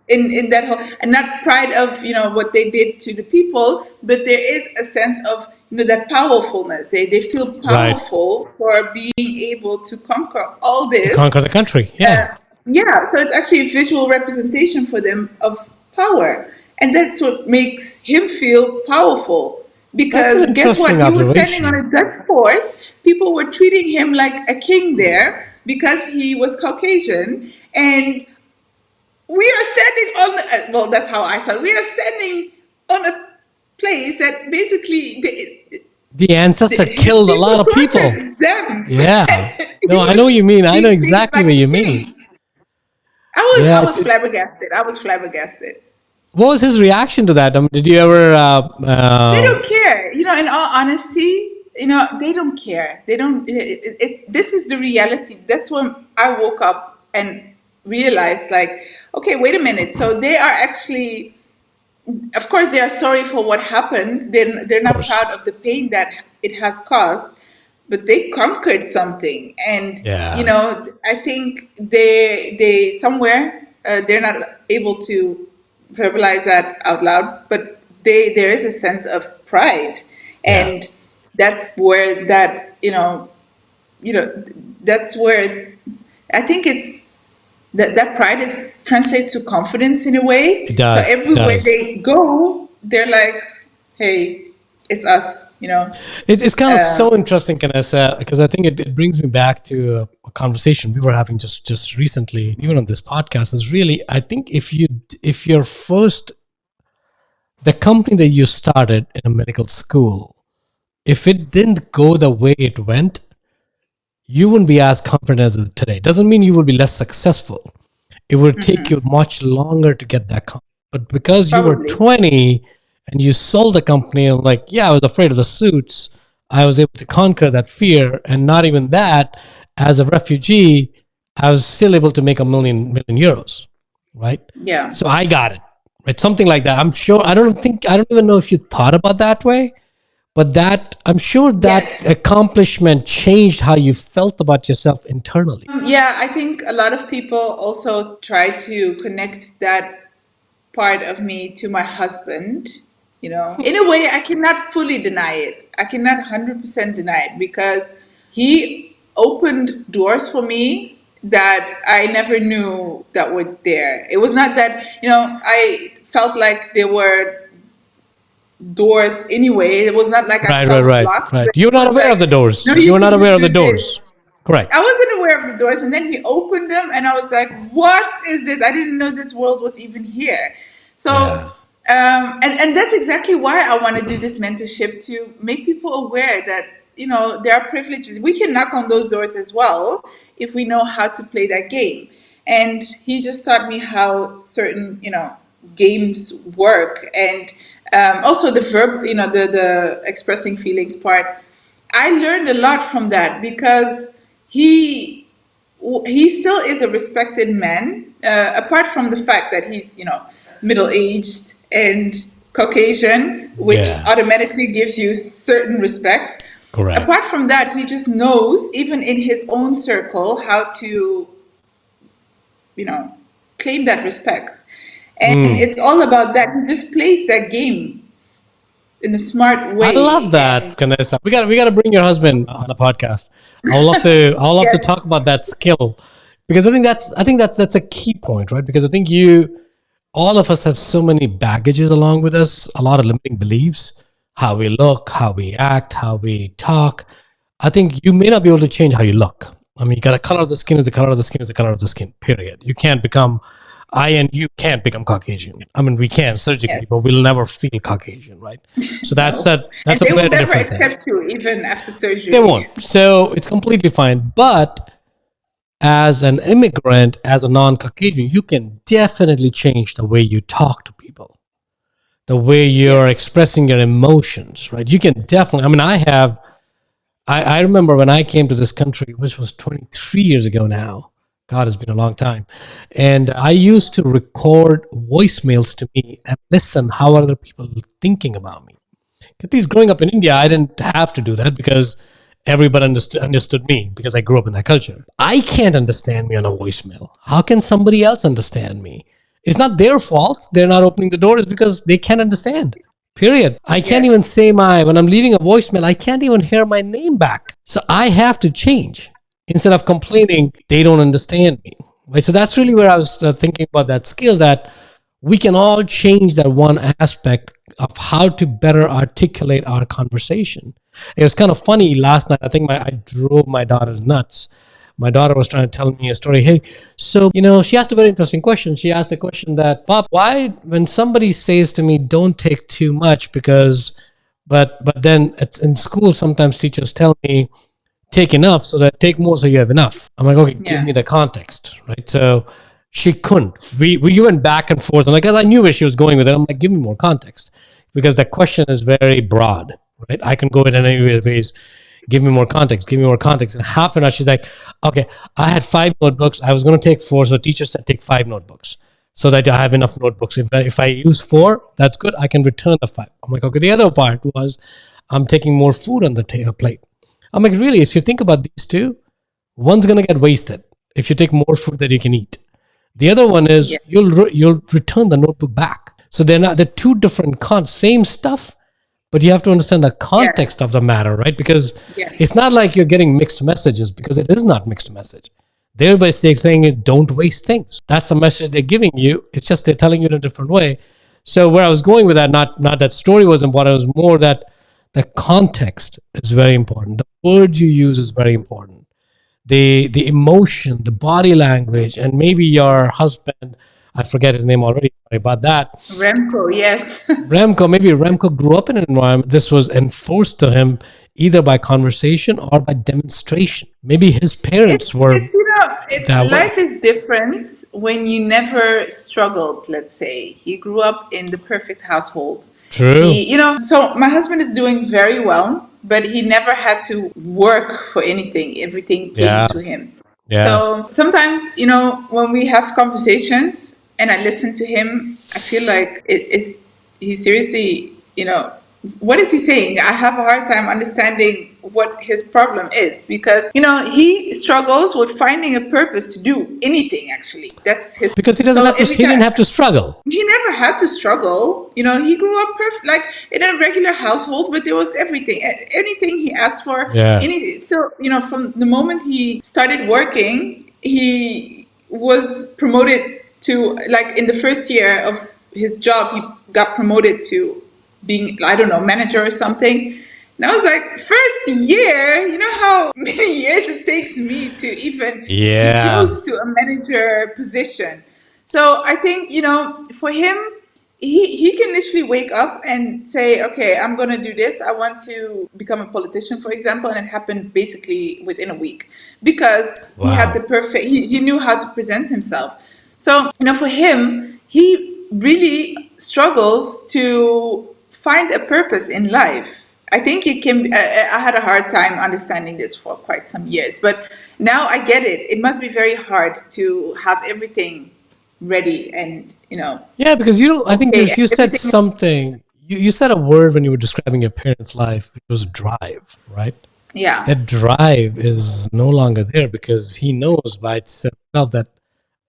in that whole, and not pride of, what they did to the people, but there is a sense of, that powerfulness. They feel Right. powerful for being able to conquer all To conquer this. the country. Yeah. Yeah, so it's actually a visual representation for them of power. And that's what makes him feel powerful. That's an Because guess interesting what? He was standing on observation. a Dutch fort. People were treating him like a king there because he was Caucasian. And we are standing on well, that's how I saw it. We are standing on a place that basically The ancestor his killed a lot people of people. tortured them. Yeah. And No, he I know was what you mean. I know being treated exactly like what a you mean. king. I Yeah. was flabbergasted. I was flabbergasted. What was his reaction to that? Did you ever? They don't care. In all honesty, they don't care. They don't. It's this is the reality. That's when I woke up and realized, like, okay, wait a minute. So they are actually, of course, they are sorry for what happened. They're Of not course. proud of the pain that it has caused, but they conquered something. And Yeah. I think they somewhere they're not able to verbalize that out loud, but there is a sense of pride, Yeah. and that's where you know that's where I think it's that pride is translates to confidence in a way. It So does. It everywhere does. they go, they're like, "Hey, it's us," It's kind of Uh, so interesting, Kanessa, because I think it brings me back to a conversation we were having just recently, even on this podcast. Is really, I think if you're first the company that you started in a medical school, if it didn't go the way it went, you wouldn't be as confident as it is today. Doesn't mean you will be less successful. It would take you much longer to get that company. But because you were Probably. 20 and you sold the company and like, yeah, I was afraid of the suits, I was able to conquer that fear. And not even that, as a refugee, I was still able to make a million euros, right? Yeah. So I got it. Right? Something like that. I'm sure. I don't even know if you thought about that way, but I'm sure that Yes. accomplishment changed how you felt about yourself internally. Yeah, I think a lot of people also try to connect that part of me to my husband. In a way, I cannot fully deny it. I cannot 100% deny it because he opened doors for me that I never knew that were there. It was not that, I felt like there were doors anyway. It was not like I Right, right, felt right, blocked, right. but You're it not was aware of like, the doors. no, you You're not can aware just of the do this. doors. Correct. I wasn't aware of the doors, and then he opened them, and I was like, "What is this? I didn't know this world was even here." So, Yeah. and that's exactly why I want to do this mentorship to make people aware that there are privileges. We can knock on those doors as well if we know how to play that game. And he just taught me how certain games work, and also the verb, the expressing feelings part. I learned a lot from that because he he still is a respected man. Apart from the fact that he's middle aged and Caucasian, which Yeah. automatically gives you certain respect. Correct. Apart from that, he just knows, even in his own circle, how to you know claim that respect. And it's all about that. He just plays that game in a smart I love way. that, And Kanessa. We gotta bring your husband on a podcast. I would love to yes, talk about that skill because I think that's a key point, right? Because I think all of us have so many baggages along with us, a lot of limiting beliefs, how we look, how we act, how we talk. I think you may not be able to change how you look. I mean, you got the color of the skin is the color of the skin is the color of the skin. Period. You can't become I and you can't become Caucasian. I mean, we can yes, surgically, but we'll never feel Caucasian, right? So that's no. a And that's a they will very never different thing. accept you even after They surgery. won't. So it's completely fine. But as an immigrant, as a non-Caucasian, you can definitely change the way you talk to people, the way you're Yes. expressing your emotions, right? You can definitely. I mean, I remember when I came to this country, which was 23 years ago now. God, it's been a long time. And I used to record voicemails to me and listen how are other people thinking about me. At least growing up in India, I didn't have to do that because everybody understood me because I grew up in that culture. I can't understand me on a voicemail. How can somebody else understand me? It's not their fault. They're not opening the door. It's because they can't understand. Period. I can't even Yes. say when I'm leaving a voicemail, I can't even hear my name back. So I have to change instead of complaining they don't understand me. Right. So that's really where I was thinking about that skill that we can all change that one aspect of how to better articulate our conversation. It was kind of funny last night. I think I drove my daughters nuts. My daughter was trying to tell me a story. Hey, so, she asked a very interesting question. She asked a question that, Pop, why, when somebody says to me, don't take too much but then it's in school, sometimes teachers tell me, take enough so that take more so you have enough. I'm like, okay, give Yeah. me the context, right? So she couldn't. We went back and forth, and like, as I knew where she was going with it, I'm like, give me more context because the question is very broad, right? I can go in any ways. Give me more context. Give me more context. And half an hour, she's like, okay, I had 5 notebooks. I was going to take 4, so teacher said take 5 notebooks so that I have enough notebooks. If I use 4, that's good. I can return the 5. I'm like, okay. The other part was I'm taking more food on the plate. I'm like, really? If you think about these two, one's gonna get wasted if you take more food that you can eat. The other one is Yeah. you'll return the notebook back. So they're two different same stuff, but you have to understand the Yes. context of the matter, right? Because Yes. it's not like you're getting mixed messages because it is not mixed message. They're by saying it, don't waste things. That's the message they're giving you. It's just they're telling you in a different way. So where I was going with that, not that story was important, it was more that the context is very important. The words you use is very important. The emotion, the body language, and maybe your husband, I forget his name already, sorry about that. Remco, yes. Maybe Remco grew up in an environment this was enforced to him either by conversation or by demonstration. Maybe his parents were It's that way. life is different when you never struggled, let's say. He grew up in the perfect household. True. So my husband is doing very well, but he never had to work for anything. Everything came Yeah. to him. Yeah. So sometimes, when we have conversations and I listen to him, I feel like he seriously, what is he saying? I have a hard time understanding what his problem is because, he struggles with finding a purpose to do anything, actually. That's his. Because he doesn't So have to. every He time, didn't have to struggle. he never had to struggle. He grew up perfect, like in a regular household, but there was everything, anything he asked for. Yeah. So, from the moment he started working, he was promoted to, like, in the first year of his job, he got promoted to being, I don't know, manager or something. And I was like, first year, you know how many years it takes me to even be Yeah. close to a manager position. So I think, for him, he can literally wake up and say, okay, I'm going to do this. I want to become a politician, for example. And it happened basically within a week because he had the Wow. perfect, he knew how to present himself. So, for him, he really struggles to find a purpose in life. I think it can be, I had a hard time understanding this for quite some years, but now I get it. It must be very hard to have everything ready and, Yeah, because I think okay, and you said everything. something. You said a word when you were describing your parents' life. It was drive, right? Yeah. That drive is no longer there because he knows by itself that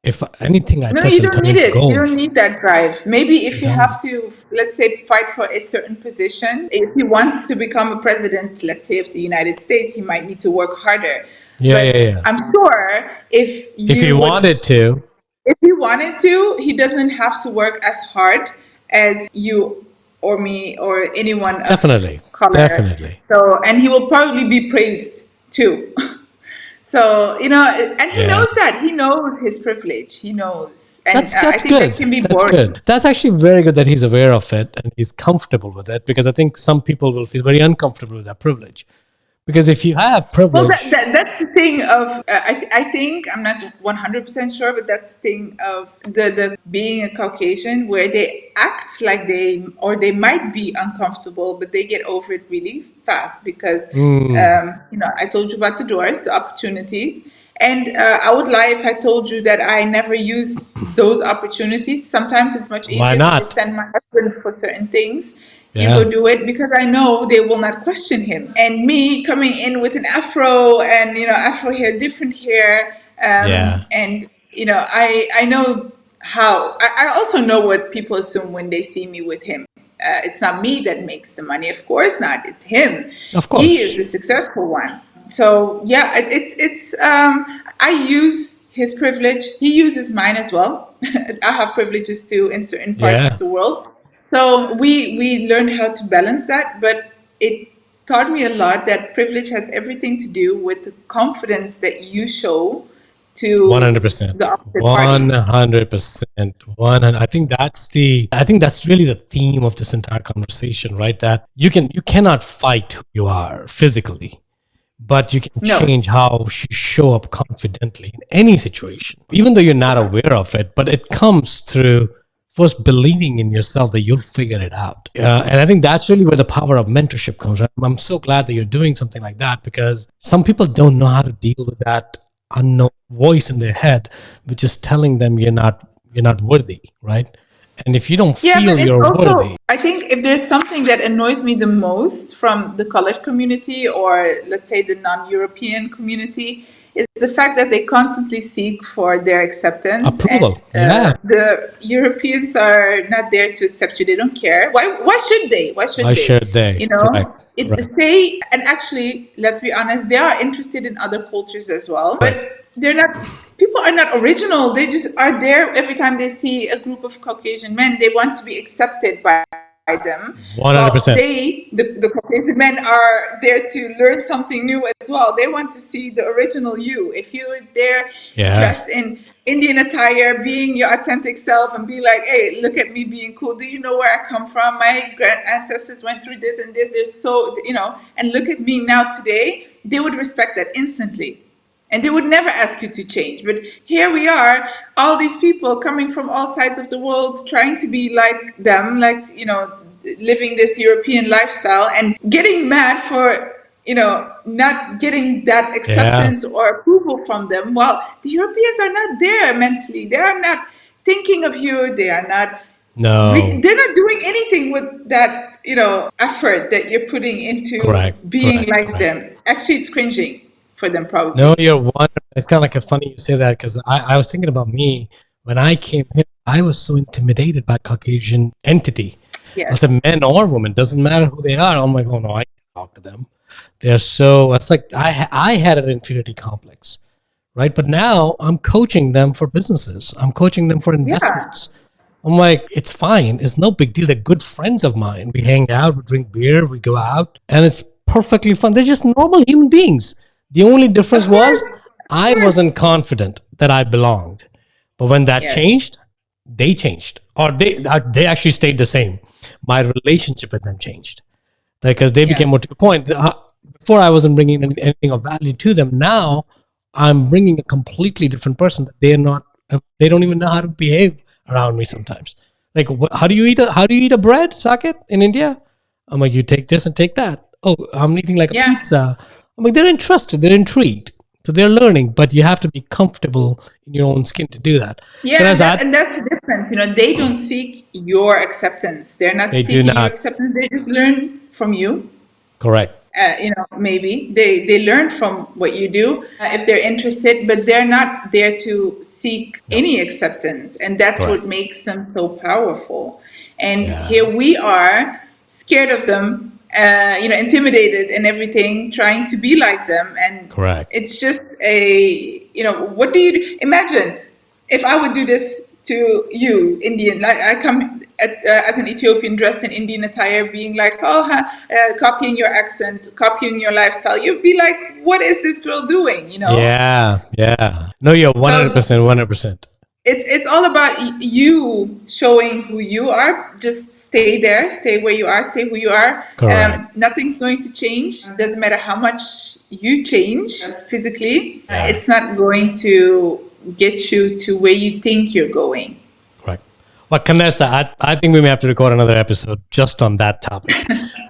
if anything I No, touch you will don't turn need into it. You gold. don't need that drive. Maybe You if you don't. have to, let's say, fight for a certain position, if he wants to become a president, let's say, of the United States, he might need to work harder. Yeah, yeah, But yeah. I'm sure If he wanted to, if he wanted to, he doesn't have to work as hard as you or me or anyone of definitely, color. definitely. So, and he will probably be praised too. So, and he Yeah. knows that. He knows his privilege. He knows. And I That's think that good. can be That's boring. good. That's actually very good that he's aware of it and he's comfortable with it because I think some people will feel very uncomfortable with that privilege. Because if you have Well, privilege, that's the thing of I think I'm not 100% sure, but that's the thing of the being a Caucasian where they act like they might be uncomfortable, but they get over it really fast because I told you about the doors, the opportunities, and I would lie if I told you that I never use those opportunities. Sometimes it's much why easier to just not? send my husband for certain things. You go Yeah. do it because I know they will not question him. And me coming in with an afro and afro hair, different hair, Yeah. and I know how. I also know what people assume when they see me with him. It's not me that makes the money, of course not. It's him. Of He is the course. successful one. So yeah, it's. I use his privilege. He uses mine as well. I have privileges too in certain parts of Yeah. the world. So we learned how to balance that, but it taught me a lot that privilege has everything to do with the confidence that you show to 100%. the opposite party. 100%. 100. I think that's really the theme of this entire conversation, right? That you cannot fight who you are physically, but you can No. change how you show up confidently in any situation, even though you're not aware of it. But it comes through first believing in yourself that you'll figure it out. And I think that's really where the power of mentorship comes. Right? I'm so glad that you're doing something like that because some people don't know how to deal with that unknown voice in their head, which is telling them you're not worthy, right? And if you don't Yeah, feel but it's you're also, worthy, I think if there's something that annoys me the most from the colored community or let's say the non-European community is the fact that they constantly seek for their acceptance and approval, yeah. the Europeans are not there to accept you. They don't care. Why should they? Why should Why they? should they? You know, Correct, it correct, they and actually, let's be honest, they are interested in other cultures as well, correct. but they're not. People are not original. They just are there every time they see a group of Caucasian men. They want to be accepted by them. Well, 100%. the Caucasian men are there to learn something new as well. They want to see the original you. If you're there Yeah, dressed in Indian attire, being your authentic self and be like, hey, look at me being cool. Do you know where I come from? My grand ancestors went through this and this. They're so, and look at me now today. They would respect that instantly. And they would never ask you to change. But here we are, all these people coming from all sides of the world, trying to be like them, like, living this European lifestyle and getting mad for, not getting that yeah, acceptance or approval from them. Well, the Europeans are not there mentally. They are not thinking of you. They are not No. They're not doing anything with that, effort that you're putting into Correct. being Correct. like Correct. them. Actually, it's cringing for them, No, probably. you're one. It's kind of like a funny you say that because I was thinking about me when I came here. I was so intimidated by Caucasian entity. Yes. As a man or woman, doesn't matter who they are. I'm like, oh no, I can't talk to them. They're so. It's like I had an inferiority complex, right? But now I'm coaching them for businesses. I'm coaching them for Yeah. investments. I'm like, it's fine. It's no big deal. They're good friends of mine. We hang out, we drink beer, we go out, and it's perfectly fun. They're just normal human beings. The only difference Of course. was Of I wasn't course. confident that I belonged. But when that Yes. changed, they changed, or they actually stayed the same. My relationship with them changed because they Yeah. became more to the point. Before I wasn't bringing anything of value to them. Now I'm bringing a completely different person that they're not. They don't even know how to behave around me sometimes. Like, how do you eat a bread, Saket, in India? I'm like, you take this and take that. Oh, I'm eating like a Yeah. pizza. I'm like, they're interested, they're intrigued, so they're learning. But you have to be comfortable in your own skin to do that. And Yeah, as and that, that's the difference. They don't seek your acceptance. They're not they do seeking your not. acceptance. They just learn from you. Correct. Maybe they learn from what you do if they're interested, but they're not there to seek No. any acceptance, and that's Correct. what makes them so powerful. And Yeah. here we are, scared of them, intimidated and everything, trying to be like them, and Correct. it's just what do you imagine if I would do this to you, Indian? Like I come as an Ethiopian, dressed in Indian attire, being like, copying your accent, copying your lifestyle. You'd be like, what is this girl doing? Yeah. Yeah. No, you're So 100%. 100%. it's all about you showing who you are. Just stay there, stay where you are, stay who you are. Correct. Nothing's going to change. Doesn't matter how much you change physically. Yeah. It's not going to get you to where you think you're going. Correct. Well, Kanessa, I think we may have to record another episode just on that topic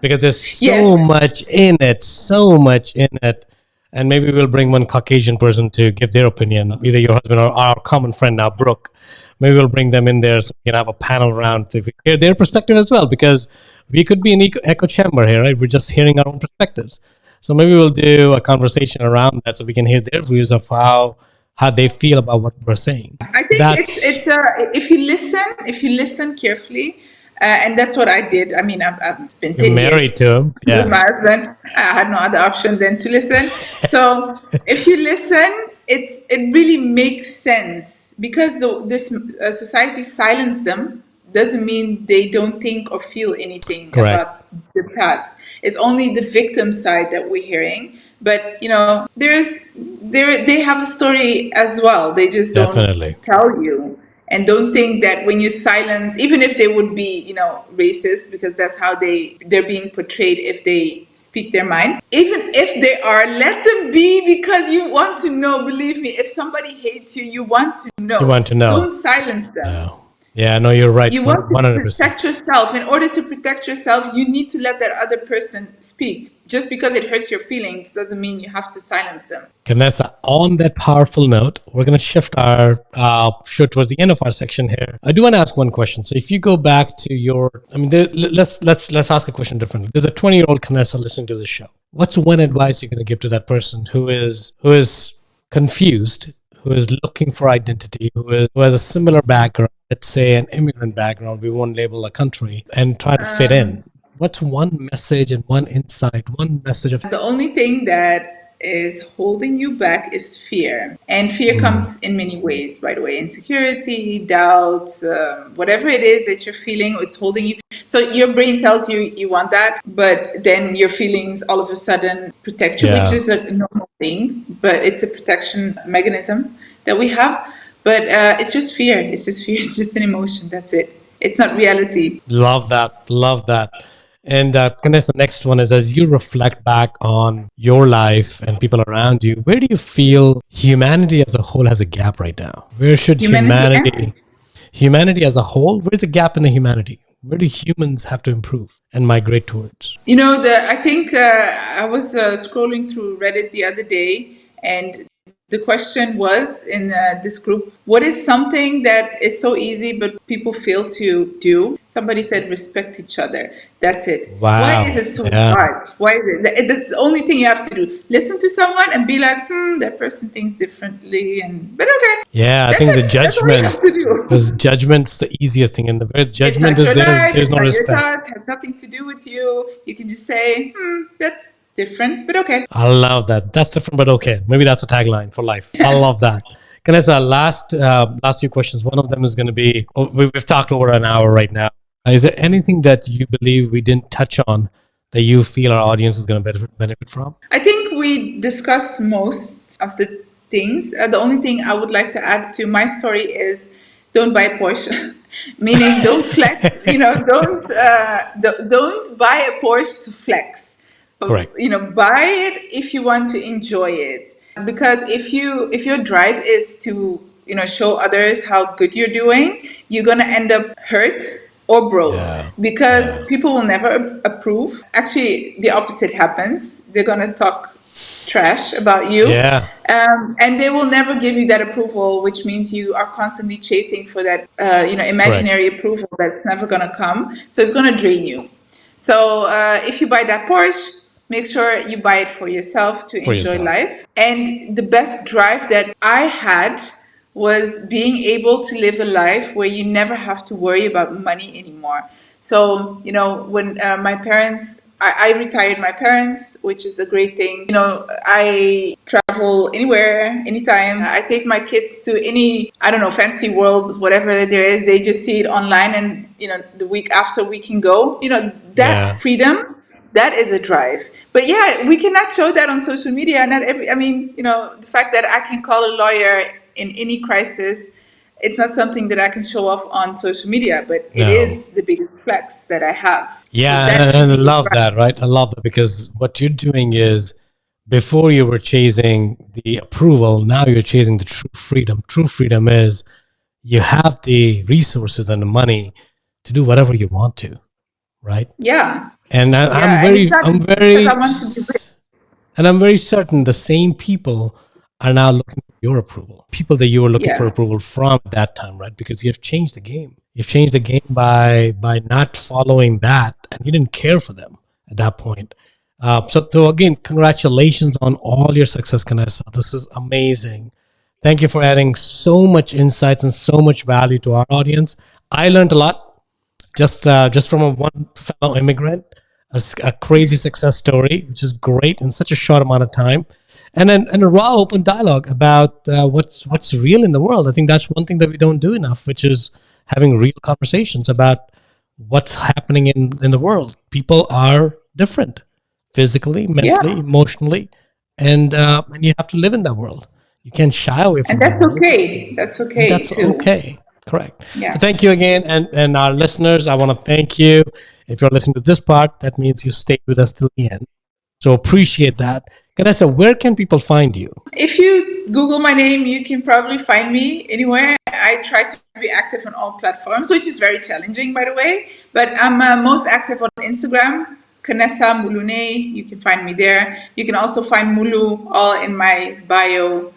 because there's so Yes. much in it, so much in it. And maybe we'll bring one Caucasian person to give their opinion, either your husband or our common friend now, Brooke. Maybe we'll bring them in there so we can have a panel round to hear their perspective as well, because we could be an echo chamber here, right? We're just hearing our own perspectives. So maybe we'll do a conversation around that so we can hear their views of how they feel about what we're saying. I think That's if you listen carefully, and that's what I did. I mean, I've spent you're 10 married years to him, with my yeah. husband. I had no other option than to listen. So if you listen, it really makes sense because this society silenced them. Doesn't mean they don't think or feel anything Correct. about the past. It's only the victim side that we're hearing. But they have a story as well. They just don't Definitely. tell you, and don't think that when you silence, even if they would be racist, because that's how they're being portrayed if they speak their mind. Even if they are, let them be, because you want to know. Believe me, if somebody hates you, you want to You know. want to know. Don't silence them. No. Yeah, no, you're right. You want to 100%. protect yourself. In order to protect yourself, you need to let that other person speak. Just because it hurts your feelings doesn't mean you have to silence them. Kanessa, on that powerful note, we're going to shift our show towards the end of our section here. I do want to ask one question. So if you go back to let's ask a question differently. There's a 20-year-old Kanessa listening to this show. What's one advice you're going to give to that person who is confused, who is looking for identity, who has a similar background, let's say an immigrant background, we won't label a country, and try to fit in? What's one message and one insight, one message of... The only thing that is holding you back is fear. And fear comes in many ways, by the way. Insecurity, doubt, whatever it is that you're feeling, it's holding you. So your brain tells you you want that, but then your feelings all of a sudden protect you, which is a normal thing, but it's a protection mechanism that we have. But it's just fear. It's just fear. It's just an emotion. That's it. It's not reality. Love that. Love that. And Kanessa, the next one is, as you reflect back on your life and people around you, where do you feel humanity as a whole has a gap right now? Where should humanity as a whole, where's the gap in the humanity? Where do humans have to improve and migrate towards? I think I was scrolling through Reddit the other day, and The question was in this group, what is something that is so easy but people fail to do? Somebody said respect each other. That's it. Why is Wow. it so Yeah. hard? Why is it? That's the only thing you have to do. Listen to someone and be like, that person thinks differently, but okay. Yeah, I That's think the it. That's all you judgment, have to do. because judgment's the easiest thing. And the where It's judgment not is your there, life. there's It's no not your respect. thought. It has nothing to do with you. You can just say, that's different, but okay. I love that. That's different, but okay. Maybe that's a tagline for life. I love that. Kanessa, last two questions. One of them is going to be, we've talked over an hour right now. Is there anything that you believe we didn't touch on that you feel our audience is going to benefit from? I think we discussed most of the things. The only thing I would like to add to my story is don't buy Porsche, meaning don't flex. Don't buy a Porsche to flex. Correct. Buy it if you want to enjoy it. Because if your drive is to show others how good you're doing, you're gonna end up hurt or broke, Yeah. because people will never approve. Actually, the opposite happens. They're gonna talk trash about you, Yeah. and they will never give you that approval, which means you are constantly chasing for that imaginary approval that's never gonna come. So it's gonna drain you. So if you buy that Porsche, make sure you buy it for yourself to enjoy life. And the best drive that I had was being able to live a life where you never have to worry about money anymore. So, when my parents, I retired my parents, which is a great thing. I travel anywhere, anytime. I take my kids to any, I don't know, fancy world, whatever there is. They just see it online, and, the week after we can go. That freedom, that is a drive. But yeah, we cannot show that on social media. The fact that I can call a lawyer in any crisis, it's not something that I can show off on social media, but it is the biggest flex that I have. Yeah, and I love that, right? I love that, because what you're doing is, before you were chasing the approval, now you're chasing the true freedom. True freedom is you have the resources and the money to do whatever you want to, right? Yeah. And I'm very certain the same people are now looking for your approval. People that you were looking for approval from at that time, right? Because you have changed the game. You've changed the game by not following that, and you didn't care for them at that point. So again, congratulations on all your success, Kanessa. This is amazing. Thank you for adding so much insights and so much value to our audience. I learned a lot just from one fellow immigrant, a crazy success story, which is great in such a short amount of time. And a raw, open dialogue about what's real in the world. I think that's one thing that we don't do enough, which is having real conversations about what's happening in the world. People are different, physically, mentally, emotionally, and you have to live in that world. You can't shy away from it. And that's okay. That's okay. That's too. okay. Correct. Yeah. So thank you again. And our listeners, I want to thank you. If you're listening to this part, that means you stayed with us till the end. So appreciate that. Kanessa, where can people find you? If you Google my name, you can probably find me anywhere. I try to be active on all platforms, which is very challenging, by the way. But I'm most active on Instagram, Kanessa Muluneh. You can find me there. You can also find Mulu all in my bio.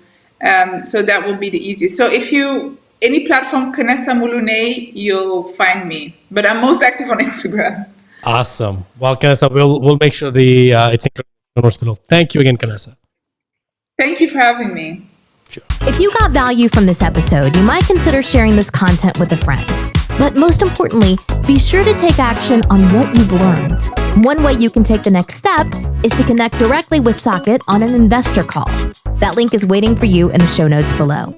So that will be the easiest. So if you, any platform, Kanessa Muluneh, you'll find me. But I'm most active on Instagram. Awesome. Well, Kanessa, we'll make sure it's included in the notes below. Thank you again, Kanessa. Thank you for having me. Sure. If you got value from this episode, you might consider sharing this content with a friend. But most importantly, be sure to take action on what you've learned. One way you can take the next step is to connect directly with Socket on an investor call. That link is waiting for you in the show notes below.